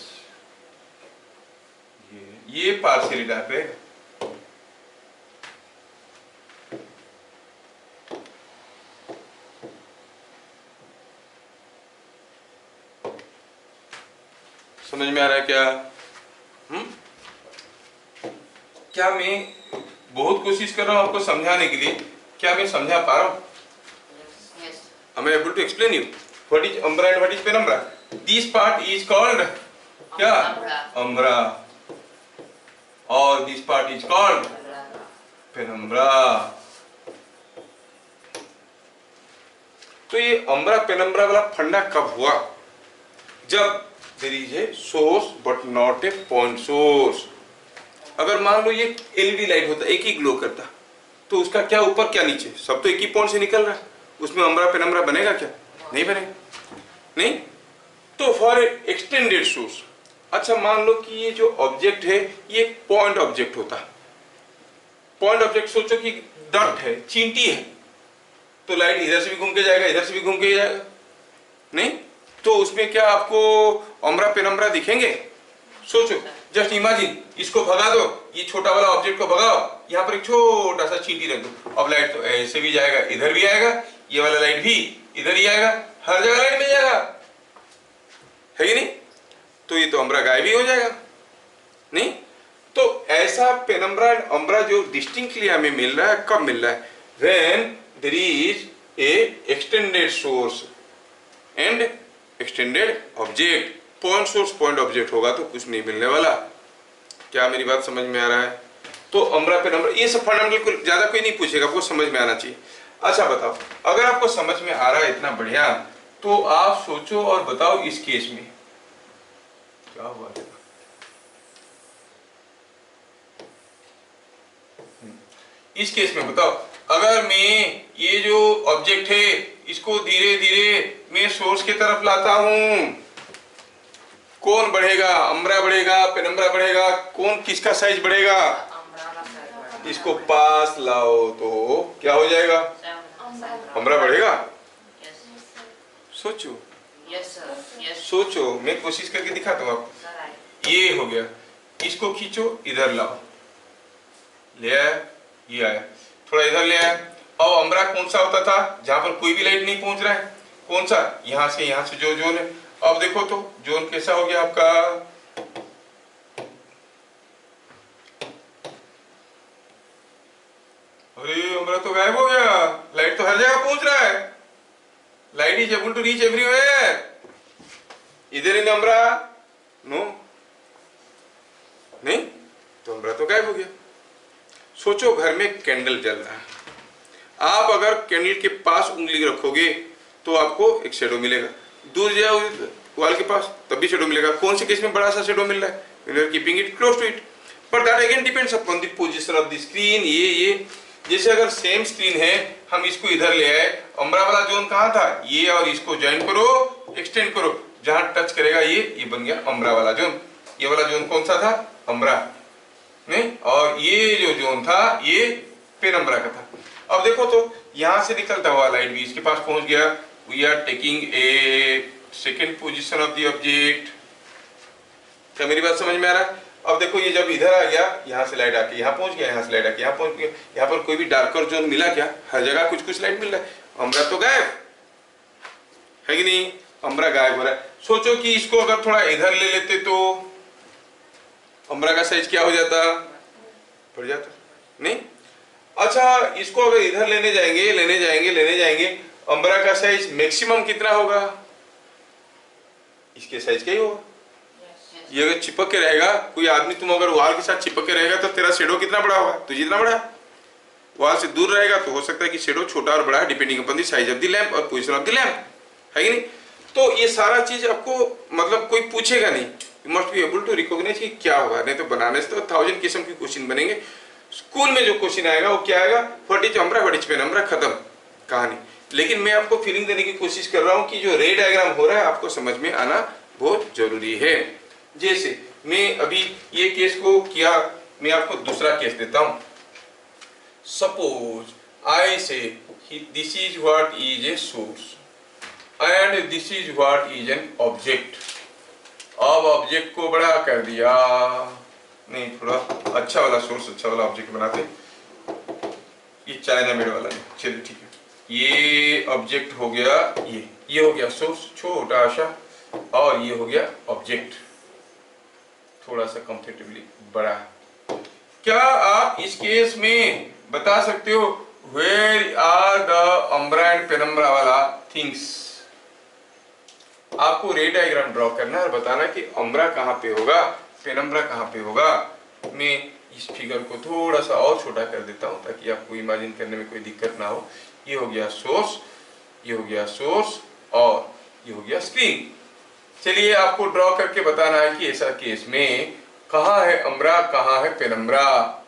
ये पार्शियली डार्क रहेगा। समझ में आ रहा है क्या? क्या मैं बहुत कोशिश कर रहा हूं आपको समझाने के लिए, क्या मैं समझा पा रहा हूं? Am I able to explain you what is umbra and what is penumbra? This part is called क्या? Umbra. और this part is called penumbra. तो ये umbra penumbra वाला फंडा कब हुआ? जब there is a source but not a point source. अगर मान लो ये एलईडी लाइट होता, एक ही ग्लो करता, तो उसका क्या ऊपर क्या नीचे सब तो एक ही पॉइंट से निकल रहा है, उसमें अम्बरा पेनम्बरा बनेगा क्या? नहीं बनेगा। नहीं तो फॉर एक्सटेंडेड सोर्स, अच्छा मान लो कि ये जो ऑब्जेक्ट है ये एक पॉइंट ऑब्जेक्ट होता। पॉइंट ऑब्जेक्ट सोचो कि डॉट है, चींटी है, तो लाइट इधर से भी घूम के जाएगा, इधर से भी घूम के जाएगा। नहीं तो उसमें क्या आपको अम्बरा पेनम्बरा दिखेंगे? सोचो, जस्ट इमेजिन, इसको भगा दो, ये छोटा वाला ऑब्जेक्ट को भगाओ, यहाँ पर एक छोटा सा चींटी रख दो, अब लाइट तो ऐसे भी जाएगा, इधर भी आएगा, ये वाला लाइट भी इधर ही आएगा, हर जगह लाइट मिल जाएगा, है कि नहीं? तो ये तो अम्बरा गायब ही हो जाएगा। नहीं तो ऐसा पेनम्बरा एंड अम्बरा जो डिस्टिंक्टली हमें मिल रहा है, कब मिल रहा है? When there is a extended source and extended object. Point source point object होगा तो कुछ नहीं मिलने वाला। क्या मेरी बात समझ में आ रहा है? तो अम्बरा पेनम्बरा ये सब फंडामेंटल को ज्यादा कोई नहीं पूछेगा, आपको समझ में आना चाहिए। अच्छा बताओ, अगर आपको समझ में आ रहा है इतना बढ़िया, तो आप सोचो और बताओ इस केस में क्या हुआ है। इस केस में बताओ, अगर मैं ये जो ऑब्जेक्ट है इसको धीरे धीरे मैं सोर्स की तरफ लाता हूं, कौन बढ़ेगा? अम्बरा बढ़ेगा, पेनम्बरा बढ़ेगा, कौन किसका साइज बढ़ेगा? इसको पास लाओ तो क्या हो जाएगा? अम्बरा बढ़ेगा। सोचो सोचो, मैं कोशिश करके दिखाता हूँ आपको। ये हो गया, इसको खींचो, इधर लाओ, ले आया, ये आया, थोड़ा इधर ले आया। और अम्बरा कौन सा होता था? जहां पर कोई भी लाइट नहीं पहुंच रहा है, कौन सा? यहां से जो जोन है। अब देखो तो जोन कैसा हो गया आपका? अरे अम्बरा तो गायब हो गया, लाइट तो हर जगह पहुंच रहा है, light is able to reach everywhere. इधर इन अम्बरा नो, नहीं तो अम्बरा तो गायब हो गया। सोचो घर में कैंडल जल रहा है, आप अगर कैंडल के पास उंगली रखोगे तो आपको एक शेडो मिलेगा, दूर जाओ वॉल के पास तब भी शेडो मिलेगा। कौन से केस में बड़ा सा शेडो मिल रहा है? when you are keeping it close to it, but that again depends upon the position of the screen। ये जैसे अगर सेम स्क्रीन है, हम इसको इधर ले आए, अम्बरा वाला जोन कहाँ था? ये और इसको ज्वाइन करो, एक्सटेंड करो, जहां टच करेगा ये बन गया अम्बरा वाला जोन। ये वाला जोन कौन सा था? अम्बरा नहीं, और ये जो जोन था ये पेनम्बरा का था। अब देखो तो यहां से निकलता हुआ लाइट भी इसके पास पहुंच गया। We are taking a second position of the object. क्या मेरी बात समझ में आ रहा है? अब देखो ये जब इधर आ गया, यहाँ से लाइट आके यहाँ पहुंच गया, यहाँ से लाइट आके यहाँ पहुंच गया, यहाँ पर कोई भी डार्कर जोन मिला क्या? हर जगह कुछ कुछ लाइट मिल रहा है। अम्बरा तो गायब है कि नहीं? अम्बरा गायब हो रहा है। सोचो कि इसको अगर थोड़ा इधर ले लेते तो अम्बरा का साइज क्या हो जाता? बढ़ जाता नहीं? अच्छा इसको अगर इधर लेने जाएंगे, अम्बरा का साइज मैक्सिमम कितना होगा? इसके साइज क्या ही होगा। ये अगर चिपक के रहेगा, कोई आदमी तुम अगर वॉल के साथ चिपक के रहेगा तो तेरा शेडो कितना बड़ा होगा? तो जितना बड़ा वहां से दूर रहेगा तो हो सकता है कि शेडो छोटा और बड़ा है, depending upon the size of the lamp और पोजीशन ऑफ द लैंप, है कि नहीं। तो ये सारा चीज आपको मतलब कोई पूछेगा नहीं, you must be able to recognise कि क्या होगा, नहीं तो बनाने से तो 1000 किस्म के क्वेश्चन बनेंगे। स्कूल में जो क्वेश्चन आएगा वो क्या आएगा, what is umbra, what is penumbra, खत्म कहानी। लेकिन मैं आपको फीलिंग देने की कोशिश कर रहा हूँ कि जो रे डायग्राम हो रहा है आपको समझ में आना बहुत जरूरी है। जैसे मैं अभी ये केस को किया, मैं आपको दूसरा केस देता हूँ। सपोज आई से this is what is a source and this is what is an object. अब ऑब्जेक्ट को बड़ा कर दिया, नहीं थोड़ा अच्छा वाला सोर्स, अच्छा वाला ऑब्जेक्ट बनाते, ये चाइना मेड वाला है, चलिए ठीक है। ये ऑब्जेक्ट हो गया, ये हो गया सोर्स छोटा सा, और ये हो गया ऑब्जेक्ट थोड़ा सा कंफर्टेबली बड़ा। क्या आप इस केस में बता सकते हो where are the umbra and penumbra वाला थिंग्स? आपको रे डायग्राम ड्रॉ करना है और बताना कि अम्ब्रा कहाँ पे होगा, पेनम्ब्रा कहाँ पे होगा। मैं इस फिगर को थोड़ा सा और छोटा कर देता हूँ ताकि आपको इमेजिन करने में कोई दिक्कत ना हो। ये हो गया सोर्स, ये हो गया सोर्स, और ये हो गया स्क्रीन। चलिए आपको ड्रॉ करके बताना है कि ऐसा केस में कहाँ है अम्ब्रा, कहाँ है penumbra.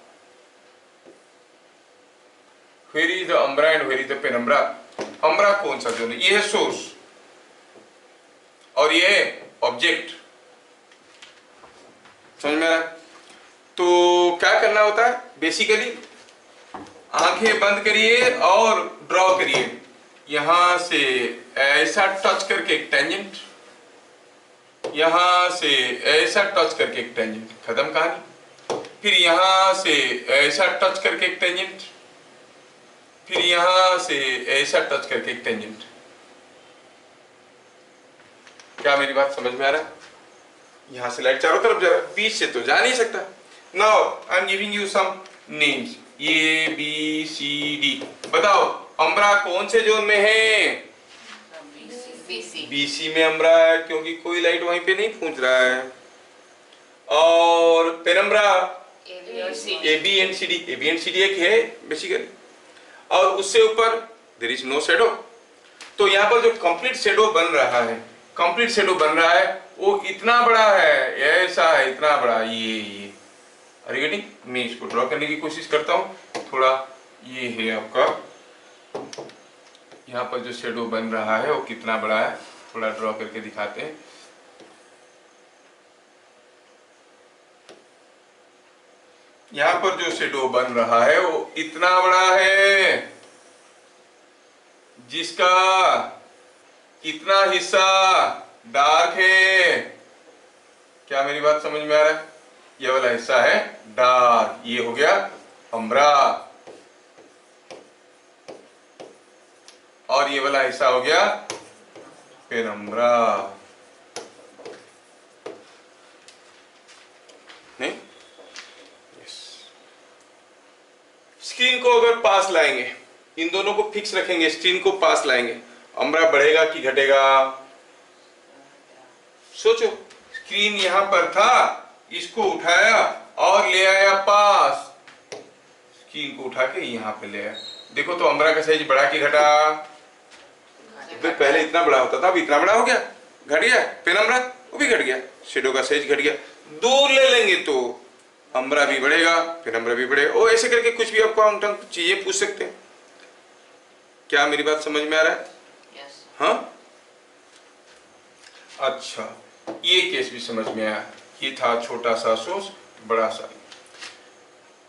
Where is the umbra and where is the penumbra? Umbra कौन सा जोन है? ये है सोर्स और ये है ऑब्जेक्ट, समझ में आ रहा है? तो क्या करना होता है बेसिकली, आंखें बंद करिए और ड्रॉ करिए। यहां से ऐसा टच करके एक टेंजेंट, यहां से ऐसा टच करके एक टेंजेंट, खत्म कहानी। फिर यहां से ऐसा टच करके एक टेंजेंट, फिर यहां से ऐसा टच करके एक टेंजेंट। क्या मेरी बात समझ में आ रहा है? यहां से लाइट चारों तरफ जा रहा है, बीच से तो जा नहीं सकता। Now I am giving you some names, A B C D. बताओ अम्ब्रा कौन से जोन में है? बीसी में अम्ब्रा है, क्योंकि कोई लाइट वहीं पे नहीं पहुंच रहा है। और penumbra A B and C D, A B and C D एक है बेसिकली, और उससे ऊपर देयर इज नो शेडो। तो यहाँ पर जो कंप्लीट शेडो बन रहा है, कंप्लीट शेडो बन रहा है वो इतना बड़ा है, ऐसा है इतना बड़ा, ये आर यू गेटिंग? मैं इसको ड्रॉ करने की कोशिश करता हूँ थोड़ा। ये है आपका, यहाँ पर जो शेडो बन रहा है वो कितना बड़ा है, थोड़ा ड्रॉ करके दिखाते हैं। यहाँ पर जो शेडो बन रहा है वो इतना बड़ा है, जिसका इतना हिस्सा डार्क है। क्या मेरी बात समझ में आ रहा है? ये वाला हिस्सा है डार्क, ये हो गया अम्ब्रा, और ये वाला हिस्सा हो गया पेनम्ब्रा। नहीं, यस। स्क्रीन को अगर पास लाएंगे, इन दोनों को फिक्स रखेंगे, स्क्रीन को पास लाएंगे, अम्ब्रा बढ़ेगा कि घटेगा? सोचो, स्क्रीन यहां पर था, इसको उठाया और ले आया पास, स्क्रीन को उठा के यहां पे ले आया। देखो तो अम्ब्रा का साइज बढ़ा कि घटा? तो पहले इतना बड़ा होता था, अब इतना बड़ा हो गया, घट गया। पेनम्ब्रा वो भी घट गया, शेडो का साइज घट गया। दूर ले लेंगे तो अम्ब्रा भी बढ़ेगा, पेनम्ब्रा भी बढ़ेगा। ओ ऐसे करके कुछ भी आपको अंग चीजें पूछ सकते हैं। क्या मेरी बात समझ में आ रहा है? हाँ, अच्छा, ये केस भी समझ में आया। ये था छोटा सा सोर्स, बड़ा सा।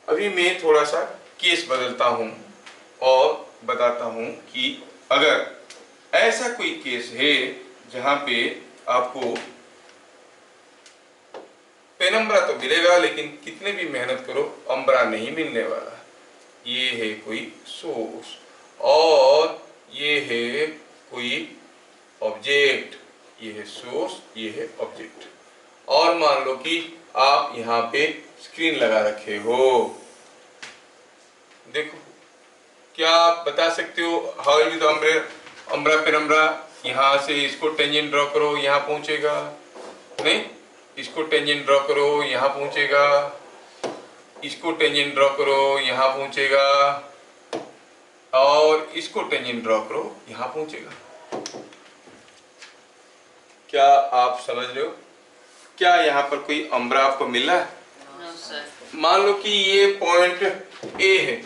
अभी मैं थोड़ा सा केस बदलता हूं और बताता हूं कि अगर ऐसा कोई केस है जहां पे आपको पेनम्ब्रा तो मिलेगा, लेकिन कितने भी मेहनत करो अम्ब्रा नहीं मिलने वाला। ये है कोई सोर्स और ये है कोई ऑब्जेक्ट, ये है सोर्स, ये है ऑब्जेक्ट। और मान लो कि आप यहाँ पे स्क्रीन लगा रखे हो। देखो, क्या आप बता सकते हो how will the umbra penumbra? यहाँ से इसको टेंजेंट ड्रॉ करो, यहाँ पहुंचेगा नहीं, इसको टेंजेंट ड्रॉ करो, यहाँ पहुंचेगा, इसको टेंजेंट ड्रॉ करो, यहाँ पहुंचेगा, और इसको टेंजेंट ड्रॉ करो, यहां पहुंचेगा। क्या आप समझ रहे हो? क्या यहाँ पर कोई अम्ब्रा आपको मिल रहा है? No sir. मान लो कि ये पॉइंट ए है,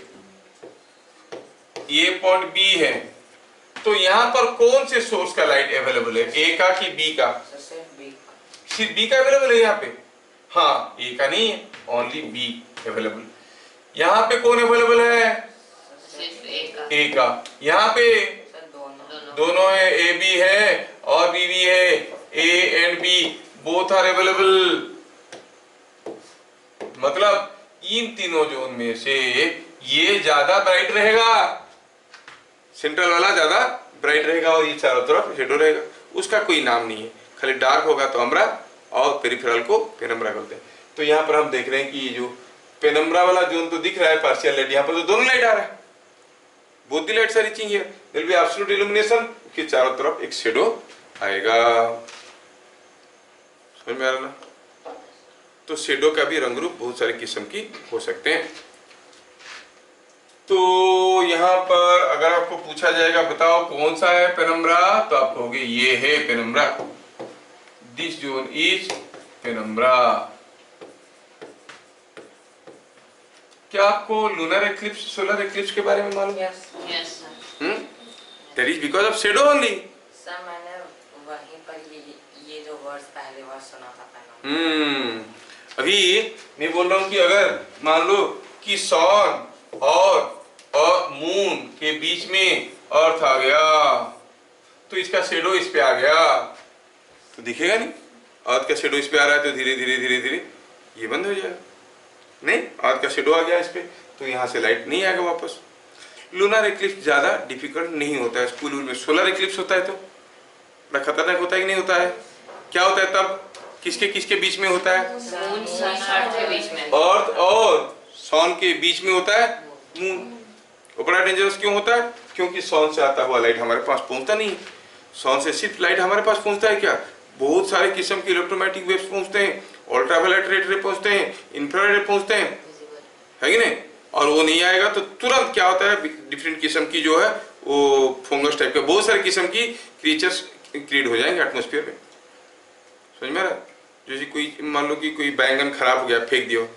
ये पॉइंट बी है, तो यहाँ पर कौन से सोर्स का लाइट अवेलेबल है, ए का कि बी का? सिर्फ बी का अवेलेबल है यहाँ पे? हाँ, ए का नहीं है, ओनली बी अवेलेबल। यहाँ पे कौन अवेलेबल है? सिर्फ ए का। ए का। यहाँ पे दोनों है, ए बी है और बी भी है, A and B both are available. मतलब इन तीनों जोन में से ये ज्यादा ब्राइट रहेगा, सेंट्रल वाला ज्यादा ब्राइट रहेगा और ये चारों तरफ शेडो रहेगा। उसका कोई नाम नहीं है, खाली डार्क होगा तो अम्ब्रा और पेरिफेरल को पेनम्ब्रा करते हैं। तो यहाँ पर हम देख रहे हैं कि ये जो पेनम्ब्रा वाला जोन तो दिख रहा है पार्शियल लाइट, यहाँ पर तो दोनों लाइट आ रहा है, both the lights are reaching here, there will be absolute illumination, उसके चारों तरफ एक शेडो आएगा। समझ में आ रहा ना? तो शेडो का भी रंग रूप बहुत सारे किस्म की हो सकते हैं। तो यहाँ पर अगर आपको पूछा जाएगा बताओ कौन सा है पेनम्ब्रा, तो आप कहोगे ये है penumbra, this zone is penumbra. क्या आपको लूनर एक्लिप्स, सोलर एक्लिप्स के बारे में मालूम है? Yes sir. That is because of shadow only. Sir मैंने वहीं पर ये जो वर्ड्स पहले बार सुना था पेनम्ब्रा। अभी मैं बोल रहा हूँ कि अगर मान लो कि सन और मून के बीच में अर्थ आ गया तो इसका शेडो इस पे आ गया, तो दिखेगा नहीं। अर्थ का शेडो इस पे आ रहा है तो धीरे धीरे धीरे धीरे ये बंद हो जाएगा। नहीं, अर्थ का शेडो आ गया इस पे तो यहाँ से लाइट नहीं आएगा वापस। लूनर एक्लिप्स ज्यादा डिफिकल्ट नहीं होता है, स्कूल में सोलर एक्लिप्स होता है तो बड़ा खतरनाक होता है कि नहीं होता है? क्या होता है तब? किसके किसके बीच में होता है? मून सन के बीच में। अर्थ और सन के बीच में होता है मून। वो बड़ा डेंजरस क्यों होता है? क्योंकि सन से आता हुआ लाइट हमारे पास पहुंचता नहीं है। सन से सिर्फ लाइट हमारे पास पहुंचता है क्या? बहुत सारे किस्म की इलेक्ट्रोमैग्नेटिक वेव्स पहुंचते हैं, अल्ट्रावायलेट रे पहुंचते हैं, इंफ्रारेड रे पहुंचते हैं, है कि नहीं? और वो नहीं आएगा तो तुरंत क्या होता है, डिफरेंट किस्म की जो है वो फंगस टाइप के बहुत सारे किस्म की क्रिएचर्स क्रिएट हो जाएंगे एटमॉस्फेयर में। समझ में आ रहा है? जैसे कोई मान लो कि कोई बैंगन खराब हो गया, फेंक दियो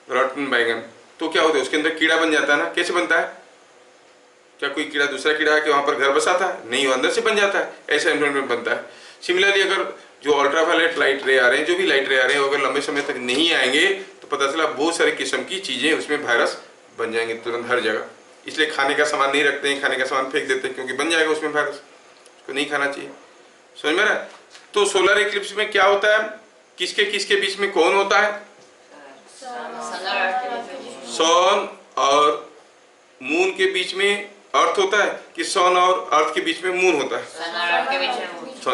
रॉटन बैंगन, तो क्या होता है उसके अंदर कीड़ा बन जाता है ना। कैसे बनता है? क्या कोई कीड़ा दूसरा कीड़ा आके वहां पर घर बसाता है? नहीं, वो अंदर से बन जाता है, ऐसा एनवायरनमेंट बनता है। सिमिलरली अगर जो अल्ट्रावायलेट लाइट रे आ रहे हैं, जो भी लाइट रे आ रहे हैं, अगर लंबे समय तक नहीं आएंगे तो पता चला बहुत सारी किस्म की चीजें उसमें वायरस बन जाएंगे तुरंत हर जगह। इसलिए खाने का सामान नहीं रखते हैं, खाने का सामान फेंक देते हैं क्योंकि बन जाएगा उसमें वायरस, उसको नहीं खाना चाहिए। समझ में आ रहा है? तो सोलर एक्लिप्स में क्या होता है, किसके किसके बीच में कौन होता है? सन और मून के बीच में अर्थ होता है कि सन और अर्थ के बीच में मून होता है? सन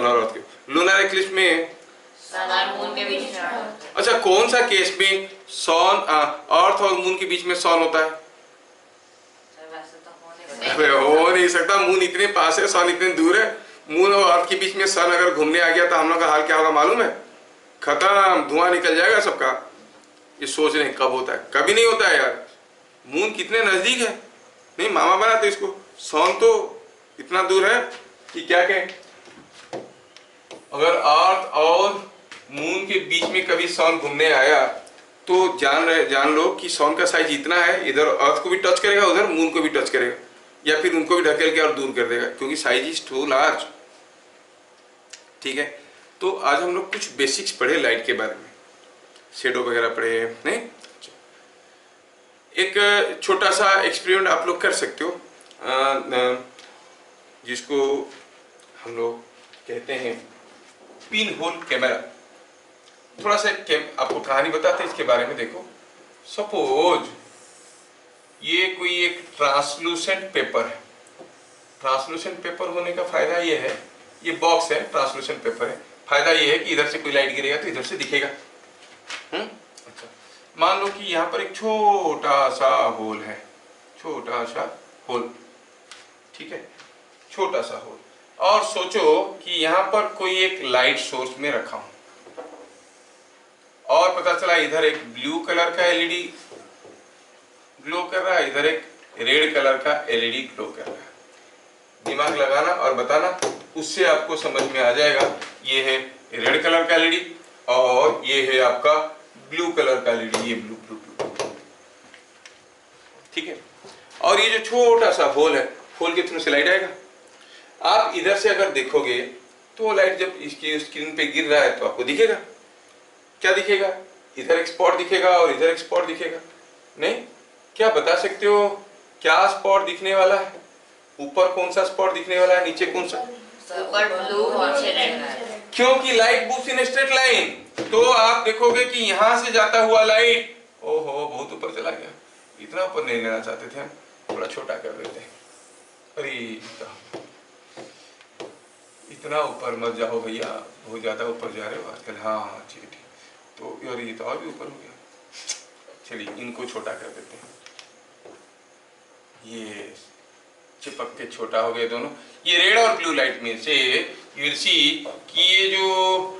और अर्थ के। लूनर एक्लिप्स में सन और मून के बीच में। अच्छा, कौन सा केस में सन अर्थ और मून के बीच में सन होता है? वैसे तो हो नहीं सकता, मून इतने पास है, सन इतने दूर है। मून और अर्थ के बीच में सन अगर घूमने आ गया तो हम लोग का हाल क्या होगा मालूम है? खत्म, धुआं निकल जाएगा सबका। ये सोच रहे कब होता है? कभी नहीं होता है यार। मून कितने नजदीक है, नहीं मामा बना तो इसको, सन तो इतना दूर है कि क्या कहें। अगर अर्थ और मून के बीच में कभी सन घूमने आया तो जान लो कि सन का साइज इतना है, इधर अर्थ को भी टच करेगा, उधर मून को भी टच करेगा, या फिर उनको भी ढकेल के और दूर कर देगा क्योंकि साइज इज टू लार्ज। ठीक है, तो आज हम लोग कुछ बेसिक्स पढ़े लाइट के बारे में, शेडो वगैरह पढ़े नहीं। एक छोटा सा एक्सपेरिमेंट आप लोग कर सकते हो जिसको हम लोग कहते हैं पिन होल कैमरा। थोड़ा सा आपको कहानी बताते हैं इसके बारे में। देखो, सपोज ये कोई एक ट्रांसलूसेंट पेपर है। ट्रांसलूसेंट पेपर होने का फायदा ये है, ये बॉक्स है, ट्रांसलूसेंट पेपर है, फायदा ये है कि इधर से कोई लाइट गिरेगा तो इधर से दिखेगा। अच्छा, मान लो कि यहाँ पर एक छोटा सा होल है, छोटा सा होल, ठीक है, छोटा सा होल। और सोचो कि यहाँ पर कोई एक लाइट सोर्स में रखा हूं और पता चला इधर एक ब्लू कलर का एलईडी ग्लो कर रहा है, इधर एक रेड कलर का एलईडी ग्लो कर रहा है। दिमाग लगाना और बताना, उससे आपको समझ में आ जाएगा। ये है रेड कलर का एलईडी और ये है आपका ब्लू कलर का एलईडी, ये ब्लू ब्लू ब्लू, ठीक है। और ये जो छोटा सा होल है, होल के थ्रू से लाइट आएगा। आप इधर से अगर देखोगे तो लाइट जब इसकी स्क्रीन पे गिर रहा है तो आपको दिखेगा, क्या दिखेगा? इधर एक स्पॉट दिखेगा और इधर एक स्पॉट दिखेगा। नहीं, क्या बता सकते हो क्या स्पॉट दिखने वाला है? ऊपर कौन सा स्पॉट दिखने वाला है, नीचे कौन सा? ऊपर ब्लू और नीचे रेड। क्योंकि light moves in straight line, तो आप देखोगे कि यहां से जाता हुआ लाइट, ओहो बहुत ऊपर चला गया। इतना ऊपर नहीं लेना चाहते थे हम, थोड़ा छोटा कर देते हैं। अरे इतना ऊपर मत जाओ भैया, बहुत ज्यादा ऊपर जा रहे हो आजकल। हाँ ठीक ठीक, तो यार ये तो और भी ऊपर हो गया। चलिए इनको छोटा कर देते हैं, ये चिपक के छोटा हो गया दोनों। ये रेड और ब्लू लाइट में से यू विल सी कि ये जो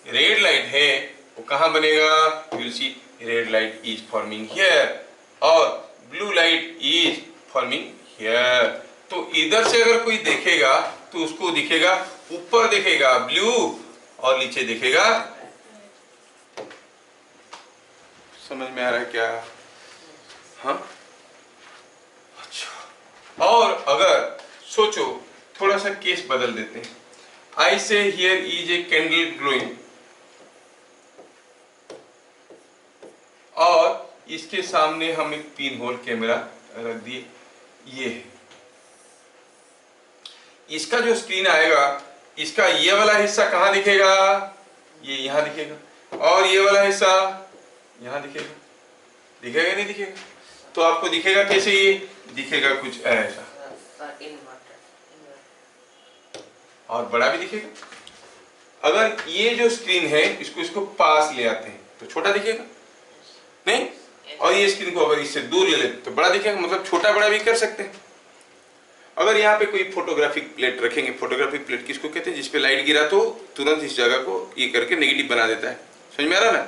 रेड लाइट है वो कहाँ बनेगा? You will see red light is forming here और blue light is forming here. तो इधर से अगर कोई देखेगा तो उसको दिखेगा, ऊपर दिखेगा ब्लू और नीचे दिखेगा। समझ में आ रहा है क्या? हाँ अच्छा। और अगर सोचो, थोड़ा सा केस बदल देते हैं। आई से here is a candle glowing और इसके सामने हम एक पिन होल कैमरा रख दिए। ये है, इसका जो स्क्रीन आएगा, इसका ये वाला हिस्सा कहाँ दिखेगा? ये यहाँ दिखेगा और ये वाला हिस्सा यहाँ दिखेगा। दिखेगा नहीं दिखेगा? तो आपको दिखेगा कैसे? ये दिखेगा कुछ ऐसा और बड़ा भी दिखेगा। अगर ये जो स्क्रीन है इसको पास ले आते हैं तो छोटा दिखेगा नहीं, और ये स्क्रीन को अगर इससे दूर ले लेते तो बड़ा दिखेगा। मतलब छोटा बड़ा भी कर सकते हैं। अगर यहाँ पे कोई फोटोग्राफिक प्लेट रखेंगे, फोटोग्राफिक प्लेट किसको कहते हैं? जिसपे लाइट गिरा तो तुरंत इस जगह को ये करके नेगेटिव बना देता है। समझ में आ रहा ना?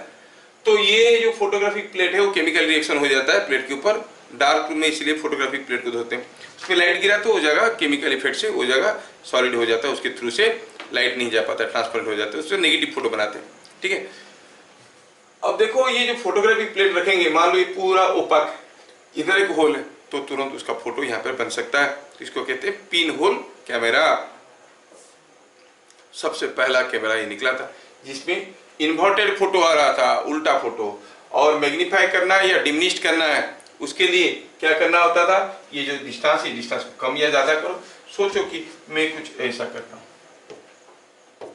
तो ये जो फोटोग्राफिक प्लेट है वो केमिकल रिएक्शन हो जाता है प्लेट के ऊपर। डार्क रूम में इसलिए फोटोग्राफिक प्लेट को धोते हैं। उसमें लाइट गिरा तो वो जगह केमिकल इफेक्ट से वो जगह सॉलिड हो जाता है, उसके थ्रू से लाइट नहीं जा पाता, ट्रांसपेरेंट हो जाता है, उससे नेगेटिव फोटो बनाते हैं। ठीक है। अब देखो ये जो फोटोग्राफिक प्लेट रखेंगे, मान लो ये पूरा ओपाक, इधर एक होल है तो तुरंत उसका फोटो यहाँ पर बन सकता है। इसको कहते हैं पिन होल कैमरा। सबसे पहला कैमरा ये निकला था जिसमें इन्वर्टेड फोटो आ रहा था, उल्टा फोटो। और मैग्नीफाई करना है या डिमिनिश करना है, उसके लिए क्या करना होता था? ये जो डिस्टेंस है, डिस्टेंस को कम या ज्यादा करो। सोचो कि मैं कुछ ऐसा करता हूं,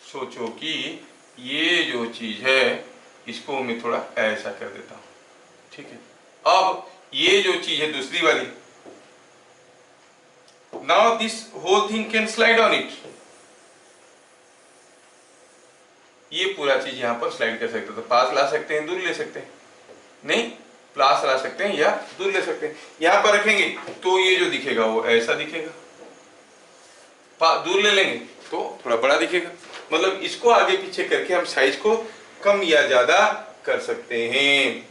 सोचो कि ये जो चीज है इसको मैं थोड़ा ऐसा कर देता हूं। ठीक है। अब ये जो चीज है दूसरी वाली, now this whole thing can slide on it. ये पूरा चीज यहाँ पर स्लाइड कर सकते हो, तो पास ला सकते हैं, दूर ले सकते हैं। नहीं, पास ला सकते हैं या दूर ले सकते हैं। यहाँ पर रखेंगे तो ये जो दिखेगा वो ऐसा दिखेगा, दूर ले लेंगे तो थोड़ा बड़ा दिखेगा। मतलब इसको आगे पीछे करके हम साइज को कम या ज्यादा कर सकते हैं।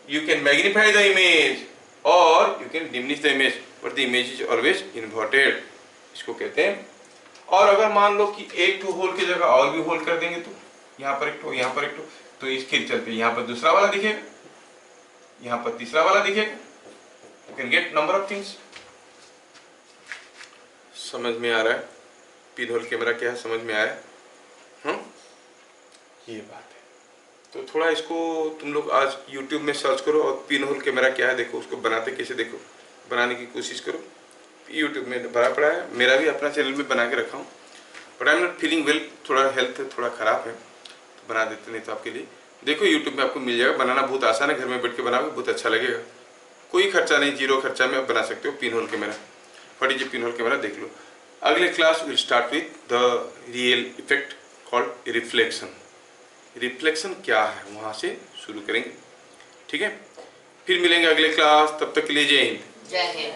You can magnify the image or you can diminish the image, but the image is always inverted, इसको कहते हैं। और अगर मान लो कि एक टू होल की जगह और भी होल कर देंगे तो यहाँ पर एक टू, यहाँ पर एक टू, तो इसके चलते यहाँ पर दूसरा वाला दिखेगा, यहाँ पर तीसरा वाला दिखेगा। You can get number of things। समझ में आ रहा है पिन होल कैमरा क्या है? समझ में आया? ये बात है। तो थोड़ा इसको तुम लोग आज YouTube में सर्च करो और पिन होल कैमरा क्या है देखो, उसको बनाते कैसे देखो, बनाने की कोशिश करो। YouTube में भरा पड़ा है, मेरा भी अपना चैनल में बना के रखा हूँ, but I am not feeling well, थोड़ा हेल्थ थोड़ा ख़राब है तो बना देते नहीं तो आपके लिए। देखो YouTube में आपको मिल जाएगा, बनाना बहुत आसान है, घर में बैठ के बनाओगे बहुत अच्छा लगेगा, कोई खर्चा नहीं, जीरो खर्चा में आप बना सकते हो pin hole camera. What is a pin hole camera देख लो। अगले class will start with the real effect called reflection. Reflection क्या है वहां से शुरू करेंगे। ठीक है, फिर मिलेंगे अगले क्लास, तब तक के लिए जय हिंद। जय हिंद।